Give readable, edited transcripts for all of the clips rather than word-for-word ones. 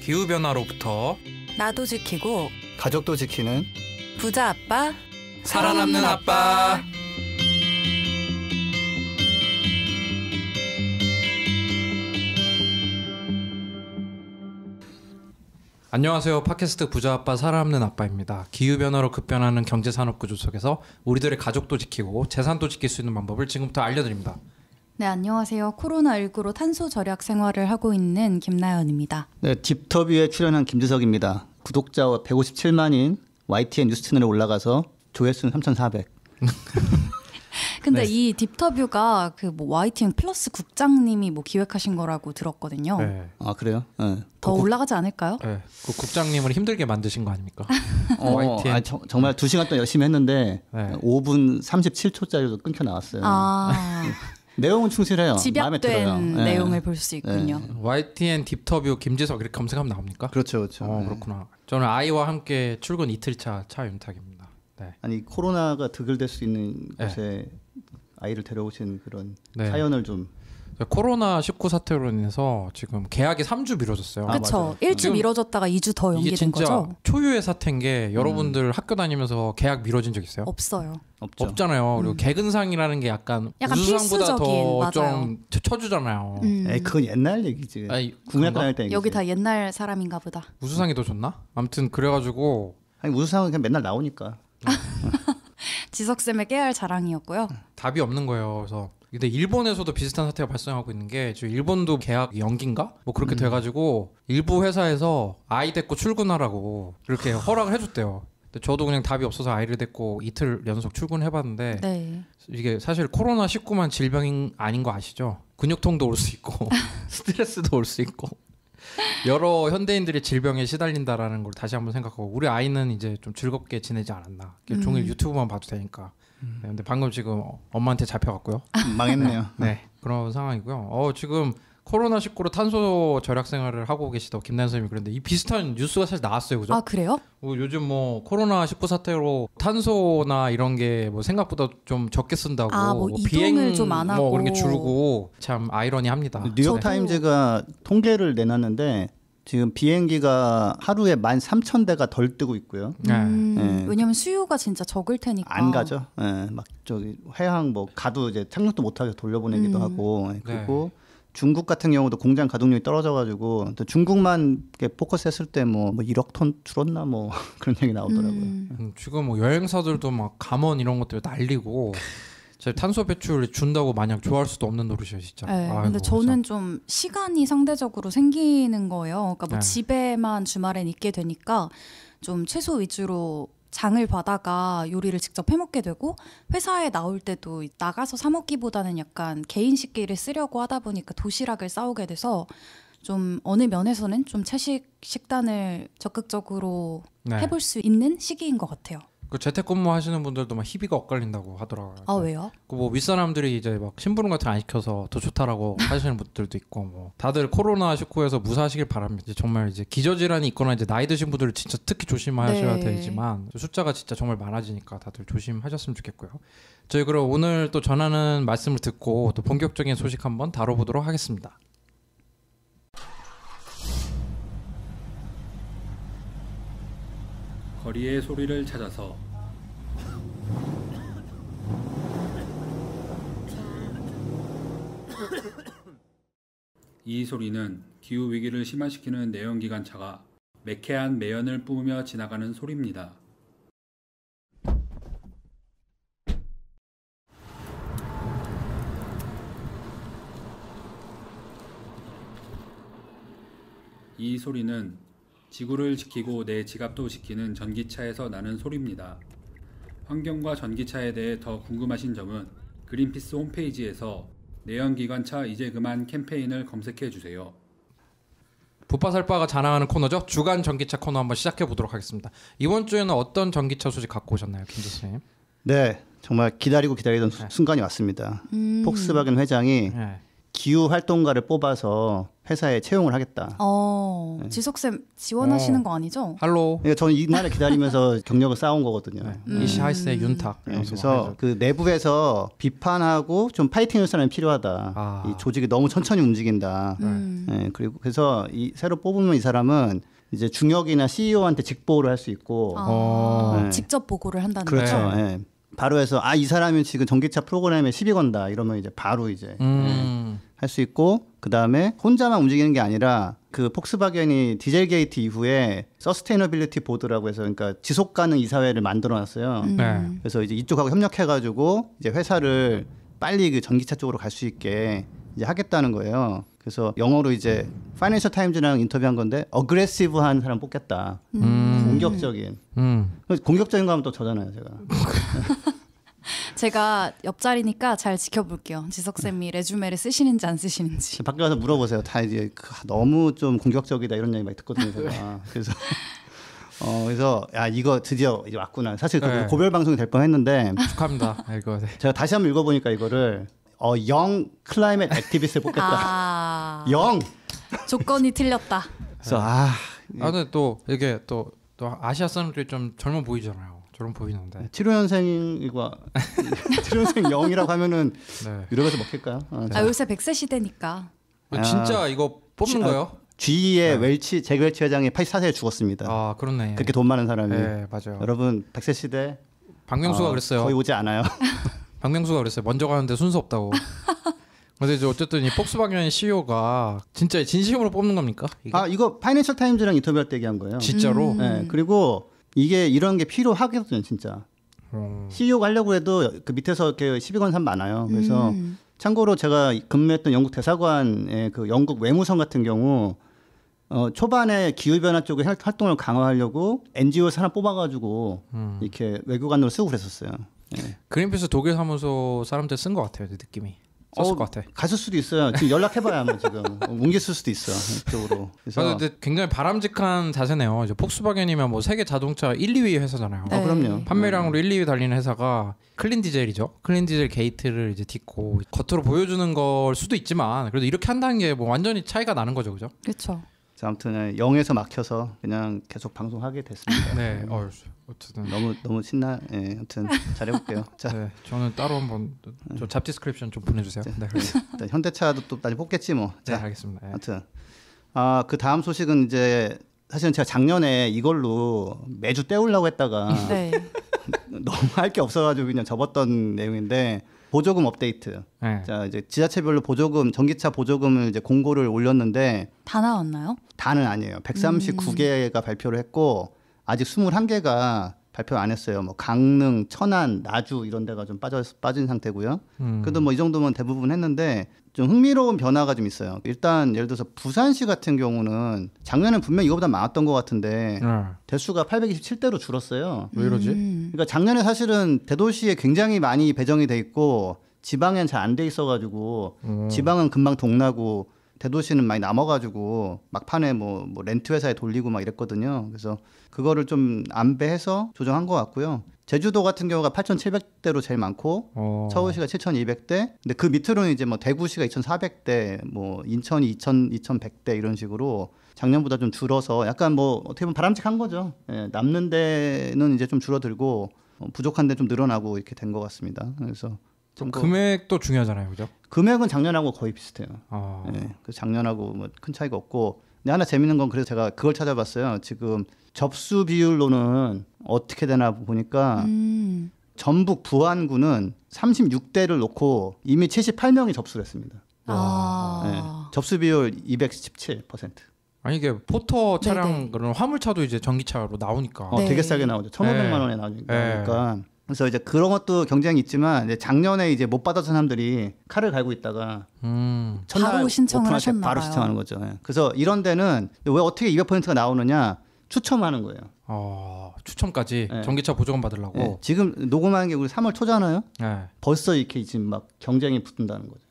기후변화로부터 나도 지키고 가족도 지키는 부자 아빠 살아남는 아빠. 안녕하세요. 팟캐스트 부자 아빠 살아남는 아빠입니다. 기후변화로 급변하는 경제산업구조 속에서 우리들의 가족도 지키고 재산도 지킬 수 있는 방법을 지금부터 알려드립니다. 네, 안녕하세요. 코로나19로 탄소 절약 생활을 하고 있는 김나연입니다. 네, 딥터뷰에 출연한 김지석입니다. 구독자 157만인 YTN 뉴스 채널에 올라가서 조회수는 3,400. 근데 네. 이 딥터뷰가 그 뭐 YTN 플러스 국장님이 뭐 기획하신 거라고 들었거든요. 네. 아 그래요? 네. 더 올라가지 않을까요? 네. 그 국장님을 힘들게 만드신 거 아닙니까? YTN. 정말 2시간 동안 열심히 했는데 네. 5분 37초짜리도 끊겨 나왔어요. 아, 내용은 충실해요. 마음에 들어요. 집약된 네. 내용을 볼 수 있군요. YTN 딥터뷰 김지석 이렇게 검색하면 나옵니까? 그렇죠, 그렇죠. 네. 그렇구나. 저는 아이와 함께 출근 이틀차 차윤탁입니다. 네. 아니 코로나가 득을될 수 있는 네. 곳에 아이를 데려오신 그런 네. 사연을 좀. 코로나19 사태로 인해서 지금 계약이 3주 미뤄졌어요. 그렇죠. 맞아요. 1주 지금 미뤄졌다가 2주 더 이게 연기된 진짜 거죠? 초유의 사태인 게 여러분들 학교 다니면서 계약 미뤄진 적 있어요? 없어요. 없죠. 없잖아요. 그리고 개근상이라는 게 약간 우수상보다 필수적인, 더 좀 맞아요. 쳐주잖아요. 에이, 그건 옛날 얘기지. 아니, 국민학교 그런가? 다닐 때 얘기지. 여기 다 옛날 사람인가 보다. 우수상이 더 좋나? 아무튼 그래가지고 아니 우수상은 그냥 맨날 나오니까. 지석쌤의 깨알 자랑이었고요. 답이 없는 거예요. 그래서 근데 일본에서도 비슷한 사태가 발생하고 있는 게 지금 일본도 계약 연기인가? 뭐 그렇게 돼가지고 일부 회사에서 아이 데리고 출근하라고 이렇게 허락을 해줬대요. 근데 저도 그냥 답이 없어서 아이를 데리고 이틀 연속 출근해봤는데 네. 이게 사실 코로나19만 질병이 아닌 거 아시죠? 근육통도 올 수 있고 스트레스도 올 수 있고 여러 현대인들이 질병에 시달린다라는 걸 다시 한번 생각하고 우리 아이는 이제 좀 즐겁게 지내지 않았나. 종일 유튜브만 봐도 되니까. 네, 근데 방금 지금 엄마한테 잡혀갔고요. 망했네요. 네, 그런 상황이고요. 지금 코로나19로 탄소 절약 생활을 하고 계시다고 김나연 선생님이 그런데 이 비슷한 뉴스가 사실 나왔어요, 그죠? 아, 그래요? 요즘 뭐 코로나19 사태로 탄소나 이런 게 뭐 생각보다 좀 적게 쓴다고 뭐 이동을 좀안 하고. 뭐 그런 게 줄고 참 아이러니합니다. 뉴욕 타임즈가 통계를 내놨는데 지금 비행기가 하루에 13,000대가 덜 뜨고 있고요. 네. 네. 왜냐면 수요가 진짜 적을 테니까. 안 가죠. 예, 막 저기 해항 뭐 가도 이제 착륙도 못하게 돌려보내기도 하고. 그리고 중국 같은 경우도 공장 가동률이 떨어져가지고 또 중국만 이렇게 포커스했을 때 뭐 1억 톤 줄었나 뭐 그런 얘기 나오더라고요. 지금 뭐 여행사들도 막 감원 이런 것들 난리고 탄소 배출 준다고 마냥 좋아할 수도 없는 노릇이에요, 진짜. 네, 아이고, 근데 저는 좀 시간이 상대적으로 생기는 거예요. 그러니까 뭐 네. 집에만 주말엔 있게 되니까 좀 채소 위주로 장을 봐다가 요리를 직접 해먹게 되고 회사에 나올 때도 나가서 사 먹기보다는 약간 개인 식기를 쓰려고 하다 보니까 도시락을 싸오게 돼서 좀 어느 면에서는 좀 채식 식단을 적극적으로 네. 해볼 수 있는 시기인 것 같아요. 그 재택근무 하시는 분들도 막 희비가 엇갈린다고 하더라고요. 아, 왜요? 뭐 윗사람들이 이제 막 심부름 같은 거 안 시켜서 더 좋다라고 하시는 분들도 있고 뭐 다들 코로나19에서 무사하시길 바랍니다. 이제 정말 이제 기저질환이 있거나 이제 나이 드신 분들은 진짜 특히 조심하셔야 네. 되지만 숫자가 진짜 정말 많아지니까 다들 조심하셨으면 좋겠고요. 저희 그럼 오늘 또 전하는 말씀을 듣고 또 본격적인 소식 한번 다뤄보도록 하겠습니다. 거리의 소리를 찾아서 이 소리는 기후위기를 심화시키는 내연기관차가 매캐한 매연을 뿜으며 지나가는 소리입니다. 이 소리는 지구를 지키고 내 지갑도 지키는 전기차에서 나는 소리입니다. 환경과 전기차에 대해 더 궁금하신 점은 그린피스 홈페이지에서 내연기관차 이제 그만 캠페인을 검색해 주세요. 부파살바가 자랑하는 코너죠. 주간 전기차 코너 한번 시작해 보도록 하겠습니다. 이번 주에는 어떤 전기차 소식 갖고 오셨나요, 김 교수님? 네, 정말 기다리던 순간이 왔습니다. 폭스바겐 회장이 네. 기후 활동가를 뽑아서 회사에 채용을 하겠다. 네. 지석쌤 지원하시는 거 아니죠? 할로. 그러니까 저는 이날을 기다리면서 경력을 쌓은 거거든요. 이시하이스의 윤탁. 그래서 그 내부에서 비판하고 좀 파이팅할 사람이 필요하다. 이 조직이 너무 천천히 움직인다. 그리고 그래서 이 새로 뽑으면 이 사람은 이제 중역이나 CEO한테 직보를 할 수 있고 직접 보고를 한다는 그렇죠. 거죠. 네. 바로 해서 이 사람이 지금 전기차 프로그램에 시비 건다 이러면 이제 바로 이제 할 수 있고 그 다음에 혼자만 움직이는 게 아니라 그 폭스바겐이 디젤 게이트 이후에 서스테이너빌리티 보드라고 해서 그러니까 지속 가능 이사회를 만들어놨어요. 그래서 이제 이쪽하고 협력해가지고 이제 회사를 빨리 그 전기차 쪽으로 갈 수 있게 이제 하겠다는 거예요. 그래서 영어로 이제 파이낸셜 타임즈랑 인터뷰한 건데 어그레시브한 사람 뽑겠다. 공격적인. 공격적인 거 하면 또 저잖아요, 제가. 제가 옆자리니까 잘 지켜볼게요. 지석쌤이 레주메를 쓰시는지 안 쓰시는지. 밖에 가서 물어보세요. 다 이제 너무 좀 공격적이다 이런 얘기 많이 듣거든요, 제가. 그래서 야 이거 드디어 이제 왔구나. 사실 그 고별 방송이 될 뻔했는데 축하합니다. 이거 제가 다시 한번 읽어보니까 이거를 영 클라이밋 액티비스트를 뽑겠다. 영 조건이 틀렸다. 그래서 근데 또 이게 또 아시아 사람들이 좀 젊어 보이잖아요. 젊어 보이는데 75년생이고 75년생 0이라고 하면은 유럽에서 먹힐까요? 요새 100세 시대니까. 진짜 이거 뽑는 거예요? GE의 잭 웰치 회장이 84세에 죽었습니다. 그렇네. 그렇게 돈 많은 사람이. 네, 맞아요. 여러분 100세 시대 박명수가 그랬어요. 거의 오지 않아요. 박명수가 그랬어요. 먼저 가는데 순서 없다고. 근데 이제 어쨌든 이 폭스바겐 CEO가 진짜 진심으로 뽑는 겁니까? 이게? 이거 파이낸셜 타임즈랑 인터뷰할 때 얘기한 거예요. 진짜로? 네, 그리고 이게 이런 게 필요하거든요, 진짜. CEO가 하려고 해도 그 밑에서 이렇게 시비 거는 사람 많아요. 그래서 참고로 제가 근무했던 영국 대사관의 그 영국 외무성 같은 경우 초반에 기후변화 쪽에 활동을 강화하려고 NGO 사람 뽑아가지고 이렇게 외교관으로 쓰고 그랬었어요. 네. 그린피스 독일 사무소 사람들 쓴 것 같아요, 느낌이. 썼을 것 같아. 갔을 수도 있어요. 지금 연락해봐야 뭐 지금 옮겼을 수도 있어 이쪽으로. 그래서 근데 굉장히 바람직한 자세네요. 이제 폭스바겐이면 뭐 세계 자동차 1, 2위 회사잖아요. 그럼요. 판매량으로 1, 2위 달리는 회사가 클린 디젤이죠. 클린 디젤 게이트를 이제 딛고 겉으로 보여주는 걸 수도 있지만 그래도 이렇게 한다는 게 뭐 완전히 차이가 나는 거죠, 그죠? 그렇죠. 아무튼 0에서 막혀서 그냥 계속 방송하게 됐습니다. 네, 어쨌든 너무 신나. 네, 아무튼 잘해볼게요. 자, 네, 저는 따로 한번 저 잡 디스크립션 좀 보내주세요. 네, 일단 현대차도 또 나중에 뽑겠지 뭐. 자, 네, 알겠습니다. 네. 아무튼 그 다음 소식은 이제 사실은 제가 작년에 이걸로 매주 때우려고 했다가 너무 할 게 없어가지고 그냥 접었던 내용인데. 보조금 업데이트. 자 이제 지자체별로 보조금 전기차 보조금을 이제 공고를 올렸는데 다 나왔나요? 다는 아니에요. 139개가 발표를 했고 아직 21개가 발표 안 했어요. 뭐 강릉, 천안, 나주 이런 데가 좀 빠진 상태고요. 그래도 뭐 이 정도면 대부분 했는데 좀 흥미로운 변화가 좀 있어요. 일단 예를 들어서 부산시 같은 경우는 작년엔 분명 이거보다 많았던 것 같은데 대수가 827대로 줄었어요. 왜 이러지? 그러니까 작년에 사실은 대도시에 굉장히 많이 배정이 돼 있고 지방엔 잘 안 돼 있어가지고 지방은 금방 동나고 대도시는 많이 남아가지고 막판에 뭐 렌트 회사에 돌리고 막 이랬거든요. 그래서 그거를 좀 안배해서 조정한 것 같고요. 제주도 같은 경우가 8,700대로 제일 많고 서울시가 7,200대. 근데 그 밑으로는 이제 뭐 대구시가 2,400대, 뭐 인천이 2,100대 이런 식으로 작년보다 좀 줄어서 약간 뭐 어떻게 보면 바람직한 거죠. 예, 남는 데는 이제 좀 줄어들고 부족한 데 좀 늘어나고 이렇게 된 것 같습니다. 그래서 좀 금액도 중요하잖아요, 그죠? 금액은 작년하고 거의 비슷해요. 예, 그 작년하고 뭐 큰 차이가 없고. 근데 하나 재밌는 건 그래서 제가 그걸 찾아봤어요. 지금 접수 비율로는 어떻게 되나 보니까 전북 부안구는 36대를 놓고 이미 78명이 접수를 했습니다. 네, 접수 비율 217%. 아니 이게 포터 차량 그런 화물차도 이제 전기차로 나오니까 되게 싸게 나오죠. 1,500만 원에 나오니까. 그래서 이제 그런 것도 경쟁이 있지만 이제 작년에 이제 못 받았던 사람들이 칼을 갈고 있다가 바로 신청을 하셨나 바로 봐요. 신청하는 거죠. 네. 그래서 이런 데는 왜 어떻게 200%가 나오느냐 추첨하는 거예요. 추첨까지 네. 전기차 보조금 받으려고. 네. 지금 녹음하는 게 우리 3월 초잖아요. 네. 벌써 이렇게 지금 막 경쟁이 붙는다는 거죠.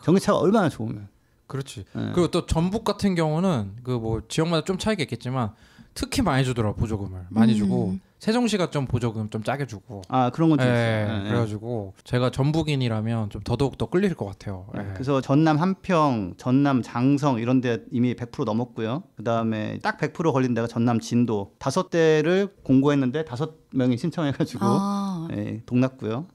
전기차가 얼마나 좋으면. 그렇지. 그리고 또 전북 같은 경우는 그 뭐 지역마다 좀 차이가 있겠지만 특히 많이 주더라고 보조금을 많이 주고 세종시가 좀 보조금 좀 짜게 주고. 아 그런 건 좀 있어요. 네. 그래가지고 제가 전북인이라면 좀 더더욱 더 끌릴 것 같아요. 그래서 전남 한평, 전남 장성 이런데 이미 100% 넘었고요. 그 다음에 딱 100% 걸린 데가 전남 진도 5대를 공고했는데 5명이 신청해가지고 동났고요.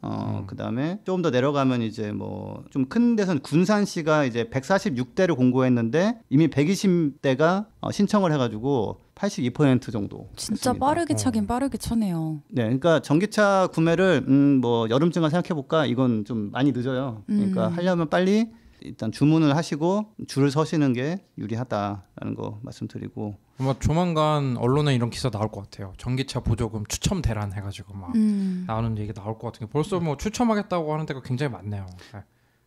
그 다음에 조금 더 내려가면 이제 뭐 좀 큰 데서는 군산시가 이제 146대를 공고했는데 이미 120대가 신청을 해가지고 82% 정도. 진짜 됐습니다. 빠르게 차긴 빠르게 차네요. 네, 그러니까 전기차 구매를 뭐 여름쯤만 생각해 볼까? 이건 좀 많이 늦어요. 그러니까 하려면 빨리 일단 주문을 하시고 줄을 서시는 게 유리하다라는 거 말씀드리고. 아마 조만간 언론에 이런 기사 나올 것 같아요. 전기차 보조금 추첨 대란 해가지고 막 나오는 얘기 나올 것 같은 게 벌써 뭐 추첨하겠다고 하는 데가 굉장히 많네요.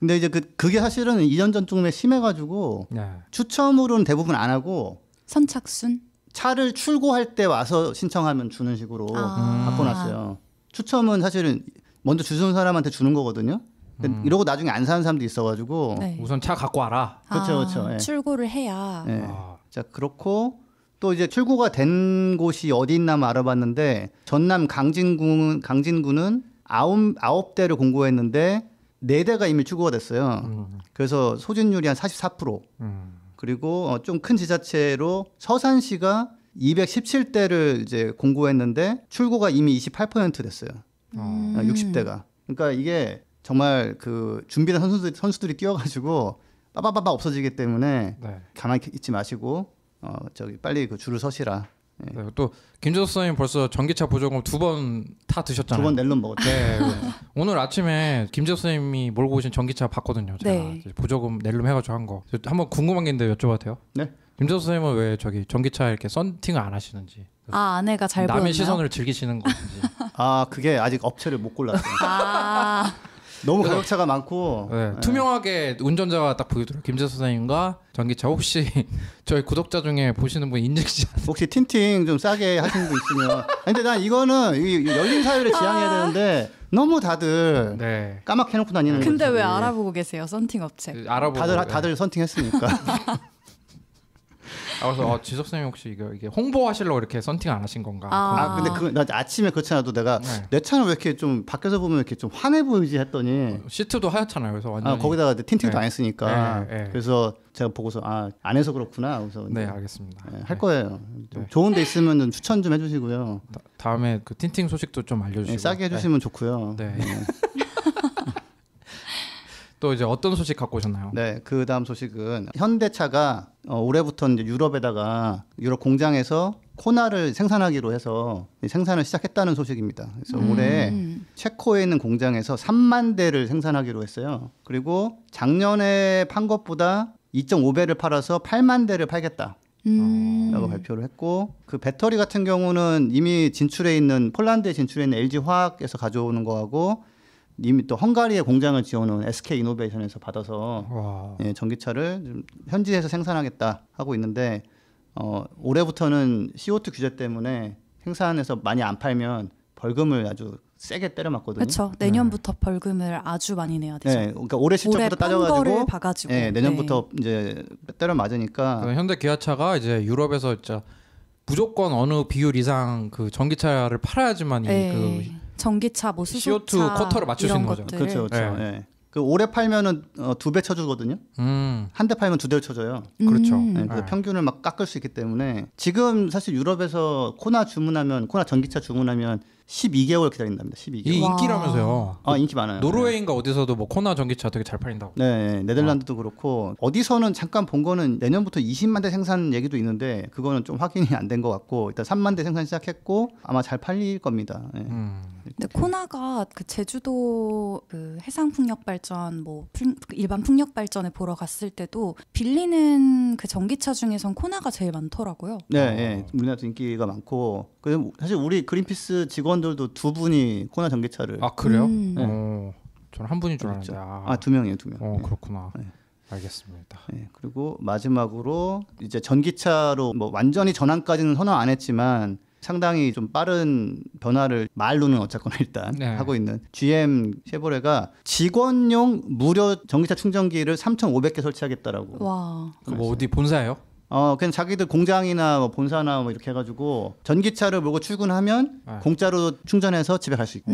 근데 이제 그게 사실은 2년 전쯤에 심해가지고 추첨으로는 대부분 안 하고 선착순? 차를 출고할 때 와서 신청하면 주는 식으로 바꿔놨어요. 추첨은 사실은 먼저 주는 사람한테 주는 거거든요. 근데 이러고 나중에 안 사는 사람도 있어가지고 우선 차 갖고 와라. 그렇죠. 출고를 해야. 자 그렇고 또 이제 출고가 된 곳이 어디 있나 알아봤는데 전남 강진구는 9대를 공고했는데 4대가 이미 출고가 됐어요. 그래서 소진율이 한 44%. 그리고 좀 큰 지자체로 서산시가 217대를 이제 공고했는데 출고가 이미 28% 됐어요. 60대가. 그러니까 이게 정말 그 준비된 선수들이 뛰어가지고 빠바바바 없어지기 때문에 가만히 있지 마시고 저기 빨리 그 줄을 서시라. 또 김재석 선생님 벌써 전기차 보조금 2번 타 드셨잖아요. 2번 낼름 먹었죠. 오늘 아침에 김재석 선생님이 몰고 오신 전기차 봤거든요. 제가 보조금 낼름 해가지고 한 거. 한번 궁금한 게 있는데 여쭤봐도 돼요? 네. 김재석 선생님은 왜 저기 전기차 이렇게 썬팅을 안 하시는지. 아내가 잘 보였나요? 남의 시선을 즐기시는 건지. 그게 아직 업체를 못 골랐어요. 너무 가격차가 많고 투명하게 운전자가 딱 보이더라고요. 김재석 선생님과 전기차 혹시 저희 구독자 중에 보시는 분 인증시 혹시 틴팅 좀 싸게 하시는 분 있으면 근데 난 이거는 열린 사회를 지향해야 되는데 너무 다들 까맣게 해놓고 다니는 근데 왜 알아보고 계세요? 썬팅 업체 알아보고 다들 썬팅했으니까. 그래서 지석 선생님 혹시 이게 홍보하시려고 이렇게 썬팅 안 하신 건가? 근데 나 아침에 그렇지 않아도 내가 내 차는 왜 이렇게 좀 밖에서 보면 이렇게 좀 환해 보이지 했더니 시트도 하얗잖아요. 그래서 완전 거기다가 틴팅도 안 했으니까 그래서 제가 보고서 안에서 그렇구나. 그래서 네 알겠습니다. 할 거예요. 좋은 데 있으면 좀 추천 좀 해주시고요. 다음에 그 틴팅 소식도 좀 알려주시고 싸게 해주시면 좋고요. 또 이제 어떤 소식 갖고 오셨나요? 네, 그 다음 소식은 현대차가 올해부터 이제 유럽에다가 유럽 공장에서 코나를 생산하기로 해서 생산을 시작했다는 소식입니다. 그래서 올해 체코에 있는 공장에서 3만 대를 생산하기로 했어요. 그리고 작년에 판 것보다 2.5배를 팔아서 8만 대를 팔겠다. 라고 발표를 했고 그 배터리 같은 경우는 이미 진출해 있는 폴란드에 진출해 있는 LG화학에서 가져오는 거하고 이미 또 헝가리에 공장을 지어놓은 SK이노베이션에서 받아서 전기차를 좀 현지에서 생산하겠다 하고 있는데 올해부터는 CO2 규제 때문에 생산해서 많이 안 팔면 벌금을 아주 세게 때려맞거든요. 그렇죠. 내년부터 벌금을 아주 많이 내야 되죠. 네, 그러니까 올해 실적부터 따져가지고 봐가지고. 내년부터 이제 때려 맞으니까. 현대 기아차가 이제 유럽에서 진짜 무조건 어느 비율 이상 그 전기차를 팔아야지만 그 전기차, 뭐 수소차, CO2 쿼터를 맞출 수 있는 거죠. 그렇죠. 그 올해 팔면은 2배 쳐주거든요. 한 대 팔면 2대를 쳐줘요. 그렇죠. 그래서 평균을 막 깎을 수 있기 때문에 지금 사실 유럽에서 코나 전기차 주문하면 12개월 기다린답니다. 12개월. 이 인기라면서요. 인기 많아요. 노르웨이인가 어디서도 뭐 코나 전기차 되게 잘 팔린다고. 네, 네덜란드도 그렇고 어디서는 잠깐 본 거는 내년부터 20만 대 생산 얘기도 있는데 그거는 좀 확인이 안 된 것 같고 일단 3만 대 생산 시작했고 아마 잘 팔릴 겁니다. 근데 코나가 그 제주도 그 해상 풍력 발전 뭐 일반 풍력 발전에 보러 갔을 때도 빌리는 그 전기차 중에선 코나가 제일 많더라고요. 네, 우리나라도 인기가 많고 사실 우리 그린피스 직원들도 2분이 코나 전기차를. 그래요? 네. 저는 한 분인 줄 알았는데. 2명이에요, 2명. 그렇구나. 네. 알겠습니다. 네, 그리고 마지막으로 이제 전기차로 뭐 완전히 전환까지는 선언 안 했지만 상당히 좀 빠른 변화를 말로는 어쨌거나 일단 하고 있는 GM 쉐보레가 직원용 무료 전기차 충전기를 3,500개 설치하겠다라고. 와. 뭐 어디 본사예요? 그냥 자기들 공장이나 뭐 본사나 뭐 이렇게 해가지고 전기차를 몰고 출근하면 공짜로 충전해서 집에 갈 수 있고.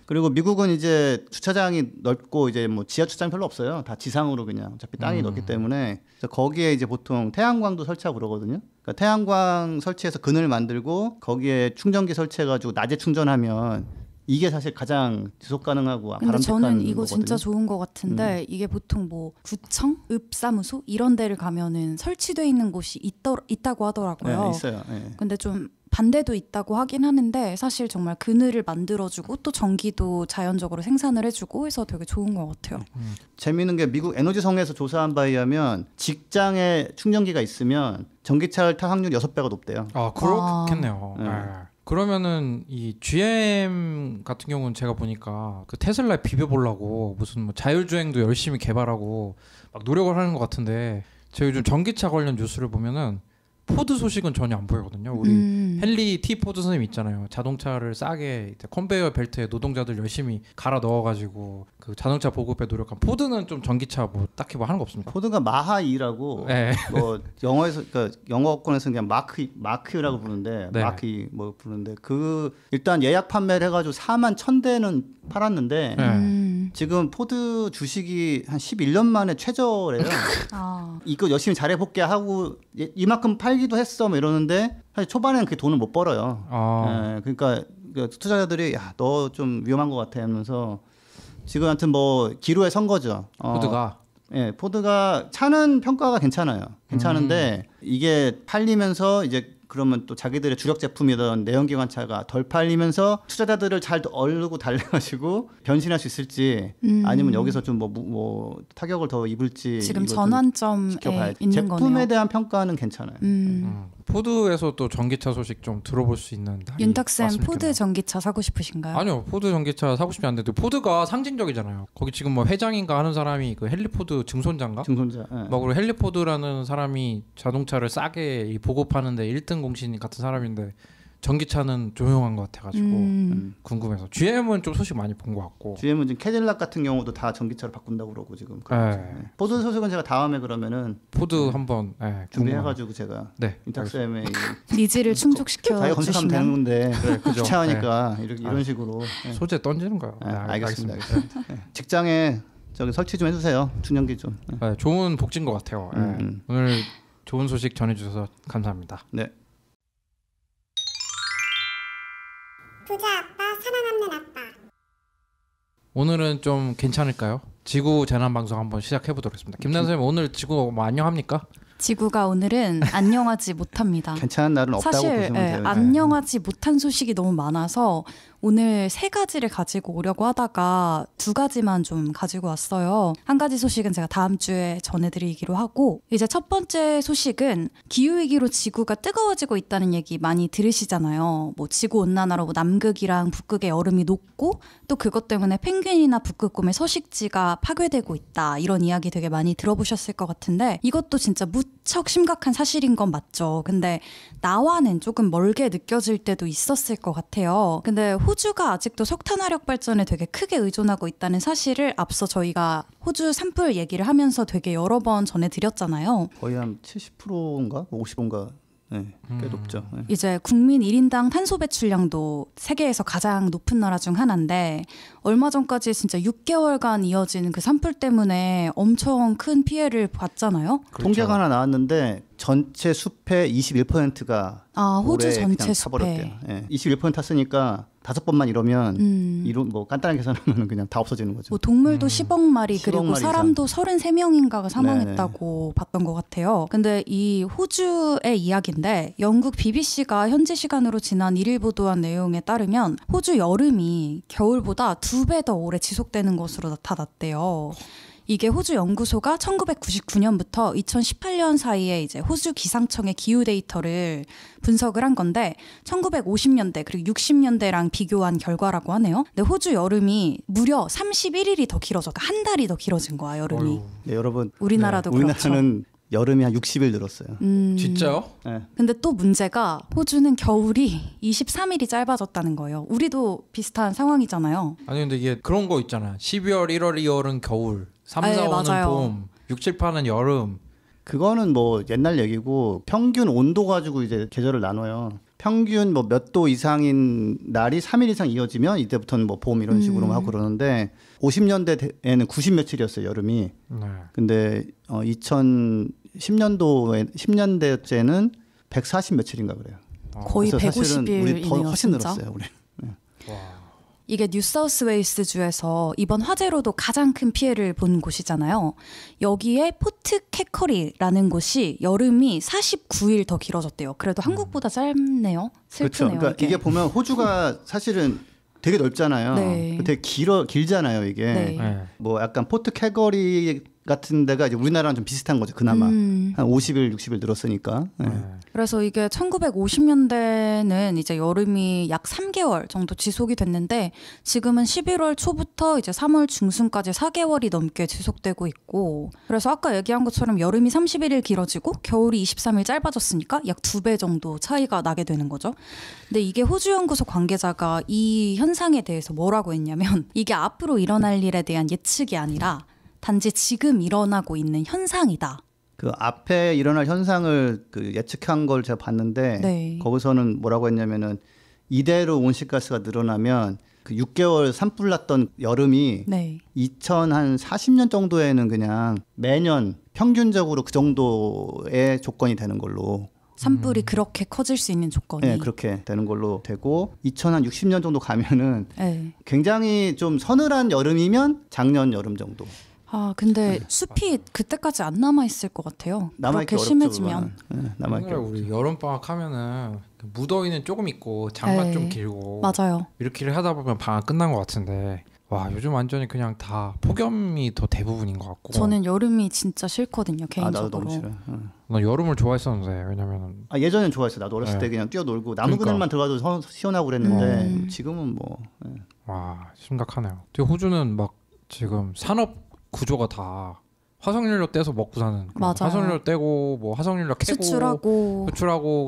그리고 미국은 이제 주차장이 넓고 이제 뭐 지하 주차장 별로 없어요. 다 지상으로 그냥 어차피 땅이 넓기 때문에 거기에 이제 보통 태양광도 설치하고 그러거든요. 그러니까 태양광 설치해서 그늘 만들고 거기에 충전기 설치해가지고 낮에 충전하면 이게 사실 가장 지속 가능하고 근데 바람직한 저는 이거 거거든요. 진짜 좋은 것 같은데 이게 보통 뭐 구청, 읍사무소 이런 데를 가면은 설치돼 있는 곳이 있다고 하더라고요. 네, 있어요. 네. 근데 좀 반대도 있다고 하긴 하는데 사실 정말 그늘을 만들어주고 또 전기도 자연적으로 생산을 해주고 해서 되게 좋은 것 같아요. 재미있는 게 미국 에너지성에서 조사한 바에 의하면 직장에 충전기가 있으면 전기차를 탈 확률이 6배가 높대요. 그렇겠네요. 네. 그러면은 이 GM 같은 경우는 제가 보니까 그 테슬라에 비벼보려고 무슨 뭐 자율주행도 열심히 개발하고 막 노력을 하는 것 같은데 제가 요즘 전기차 관련 뉴스를 보면은 포드 소식은 전혀 안 보이거든요. 우리 헨리 T 포드 선생님 있잖아요. 자동차를 싸게 컨베이어 벨트에 노동자들 열심히 갈아 넣어가지고 그 자동차 보급에 노력한 포드는 좀 전기차 뭐 딱히 뭐 하는 거 없습니까? 포드가 마하 2라고 네. 뭐 영어에서 그러니까 영어권에서는 그냥 마크라고 부르는데 네. 마크 2 뭐 부르는데 그 일단 예약 판매를 해가지고 4만 1,000대는 팔았는데 지금 포드 주식이 한 11년 만에 최저래요. 이거 열심히 잘해볼게 하고 이만큼 팔기도 했어 뭐 이러는데 사실 초반에는 그 돈을 못 벌어요. 그러니까 투자자들이 야, 너 좀 위험한 것 같아 하면서 지금 하여튼 뭐 기로에 선 거죠. 포드가 예, 포드가 차는 평가가 괜찮아요. 괜찮은데 이게 팔리면서 이제 그러면 또 자기들의 주력 제품이던 내연기관차가 덜 팔리면서 투자자들을 잘 얼르고 달래가지고 변신할 수 있을지 아니면 여기서 좀 뭐 타격을 더 입을지 지금 전환점에 있는 제품에 거네요. 대한 평가는 괜찮아요. 포드에서 또 전기차 소식 좀 들어볼 수 있는 날이 윤탁쌤 왔으면 포드 좋겠네요. 전기차 사고 싶으신가요? 아니요, 포드 전기차 사고 싶지 않는데 포드가 상징적이잖아요. 거기 지금 뭐 회장인가 하는 사람이 그 헨리 포드 증손자인가? 증손자. 예. 뭐 그리고 헨리 포드라는 사람이 자동차를 싸게 보급하는데 1등 공신 같은 사람인데 전기차는 조용한 것 같아가지고 궁금해서 GM은 좀 소식 많이 본 것 같고 GM은 지금 캐딜락 같은 경우도 다 전기차로 바꾼다고 그러고 지금. 네. 포드 소식은 제가 다음에 그러면은 포드 한번 준비해가지고 제가 네, 윤탁쌤의 니즈를 충족시켜 자기가 검색하면 되는 주시면 건데 그죠. 귀찮으니까 이런 식으로. 소재 던지는 거요. 알겠습니다. 직장에 저기 설치 좀 해주세요. 충전기 좀. 네, 좋은 복지인 것 같아요. 오늘 좋은 소식 전해주셔서 감사합니다. 네. 부자 아빠, 살아남는 아빠. 오늘은 좀 괜찮을까요? 지구 재난 방송 한번 시작해 보도록 하겠습니다. 김난 선생님 오늘 지구 뭐 안녕합니까? 지구가 오늘은 안녕하지 못합니다. 괜찮은 날은 없다고 사실 보시면 돼요. 안녕하지 못한 소식이 너무 많아서 오늘 3가지를 가지고 오려고 하다가 2가지만 좀 가지고 왔어요. 한 가지 소식은 제가 다음 주에 전해드리기로 하고 이제 첫 번째 소식은 기후위기로 지구가 뜨거워지고 있다는 얘기 많이 들으시잖아요. 뭐 지구온난화로 뭐 남극이랑 북극의 얼음이 녹고 또 그것 때문에 펭귄이나 북극곰의 서식지가 파괴되고 있다 이런 이야기 되게 많이 들어보셨을 것 같은데 이것도 진짜 무척 심각한 사실인 건 맞죠. 근데 나와는 조금 멀게 느껴질 때도 있었을 것 같아요. 근데 호주가 아직도 석탄화력 발전에 되게 크게 의존하고 있다는 사실을 앞서 저희가 호주 산불 얘기를 하면서 되게 여러 번 전해드렸잖아요. 거의 한 70%인가 50%인가 꽤 높죠. 네. 이제 국민 1인당 탄소 배출량도 세계에서 가장 높은 나라 중 하나인데 얼마 전까지 진짜 6개월간 이어진 그 산불 때문에 엄청 큰 피해를 봤잖아요. 통계가 하나 나왔는데 전체 숲의 21%가 호주 전체 숲에 21% 탔으니까 5번만 이러면 뭐 간단하게 계산하면 그냥 다 없어지는 거죠. 뭐 동물도 10억 마리 10억 그리고 마리 사람도 33명인가가 사망했다고 봤던 것 같아요. 근데 이 호주의 이야기인데 영국 BBC가 현지 시간으로 지난 1일 보도한 내용에 따르면 호주 여름이 겨울보다 2배 더 오래 지속되는 것으로 나타났대요. 이게 호주 연구소가 1999년부터 2018년 사이에 이제 호주 기상청의 기후 데이터를 분석을 한 건데 1950년대 그리고 60년대랑 비교한 결과라고 하네요. 근데 호주 여름이 무려 31일이 더 길어져. 그러니까 한 달이 더 길어진 거야, 여름이. 네, 여러분. 우리나라도 그렇죠. 우리나라는 여름이 한 60일 늘었어요. 진짜요? 네. 근데 또 문제가 호주는 겨울이 23일이 짧아졌다는 거예요. 우리도 비슷한 상황이잖아요. 아니 근데 이게 그런 거 있잖아요. 12월, 1월, 2월은 겨울, 3, 4, 5는 맞아요. 봄, 6, 7, 8은 여름. 그거는 뭐 옛날 얘기고 평균 온도 가지고 이제 계절을 나눠요. 평균 뭐 몇 도 이상인 날이 3일 이상 이어지면 이때부터는 뭐 봄 이런 식으로 하고 그러는데 50년대에는 90 며칠이었어요 여름이. 네. 근데 2010년도에 10년대째는 140 며칠인가 그래요. 거의 그래서 사실은 150일이네요. 우리 더 훨씬 진짜. 늘었어요 우리. 네. 와. 이게 뉴사우스웨일스 주에서 이번 화재로도 가장 큰 피해를 본 곳이잖아요. 여기에 포트 캐커리라는 곳이 여름이 49일 더 길어졌대요. 그래도 한국보다 짧네요. 그렇죠. 슬프네요. 그러니까 이게 보면 호주가 사실은 되게 넓잖아요. 네. 되게 길잖아요 이게. 네. 네. 뭐 약간 포트 캐거리 같은 데가 이제 우리나라랑 좀 비슷한 거죠. 그나마 한 50일, 60일 늘었으니까. 네. 그래서 이게 1950년대는 이제 여름이 약 3개월 정도 지속이 됐는데 지금은 11월 초부터 이제 3월 중순까지 4개월이 넘게 지속되고 있고 그래서 아까 얘기한 것처럼 여름이 31일 길어지고 겨울이 23일 짧아졌으니까 약 2배 정도 차이가 나게 되는 거죠. 근데 이게 호주연구소 관계자가 이 현상에 대해서 뭐라고 했냐면 이게 앞으로 일어날 일에 대한 예측이 아니라 단지 지금 일어나고 있는 현상이다. 그 앞에 일어날 현상을 그 예측한 걸 제가 봤는데 네. 거기서는 뭐라고 했냐면은 이대로 온실가스가 늘어나면 그 6개월 산불 났던 여름이 네. 2040년 정도에는 그냥 매년 평균적으로 그 정도의 조건이 되는 걸로. 산불이 그렇게 커질 수 있는 조건이. 네, 그렇게 되는 걸로 되고 2060년 정도 가면은 네. 굉장히 좀 서늘한 여름이면 작년 여름 정도. 아 근데 숲이 그때까지 안 남아 있을 것 같아요. 남아있기 그렇게 어렵죠, 심해지면. 네, 남아있기 옛날에 우리 여름 방학 하면은 무더위는 조금 있고 장마 네. 좀 길고 맞아요. 이렇게 하다 보면 방학 끝난 것 같은데 와 요즘 완전히 그냥 다 폭염이 더 대부분인 것 같고. 저는 여름이 진짜 싫거든요 개인적으로. 나도 너무 싫어. 나 여름을 좋아했었는데 왜냐면 예전엔 좋아했어. 나도 어렸을 네. 때 그냥 뛰어놀고 나무 그러니까. 그늘만 들어가도 시원하고 그랬는데 지금은 뭐. 네. 와 심각하네요. 되게 호주는 막 지금 산업 구조가 다 화석연료 떼서 먹고 사는 그런 맞아요. 화석연료 떼고 뭐 화석연료 캐고 수출하고.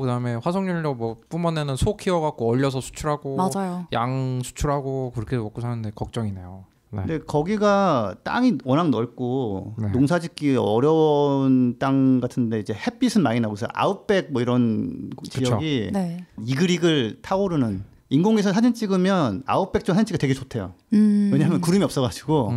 그다음에 화석연료 뭐 뿜어내는 소 키워갖고 얼려서 수출하고 맞아요. 양 수출하고 그렇게 먹고 사는데 걱정이네요. 네. 근데 거기가 땅이 워낙 넓고 네. 농사짓기 어려운 땅 같은데 이제 햇빛은 많이 나고 있어요. 아웃백 뭐 이런 지역이 네. 이글이글 타오르는 인공위성 사진 찍으면 아웃백 쪽 사진 찍기 되게 좋대요. 왜냐하면 구름이 없어가지고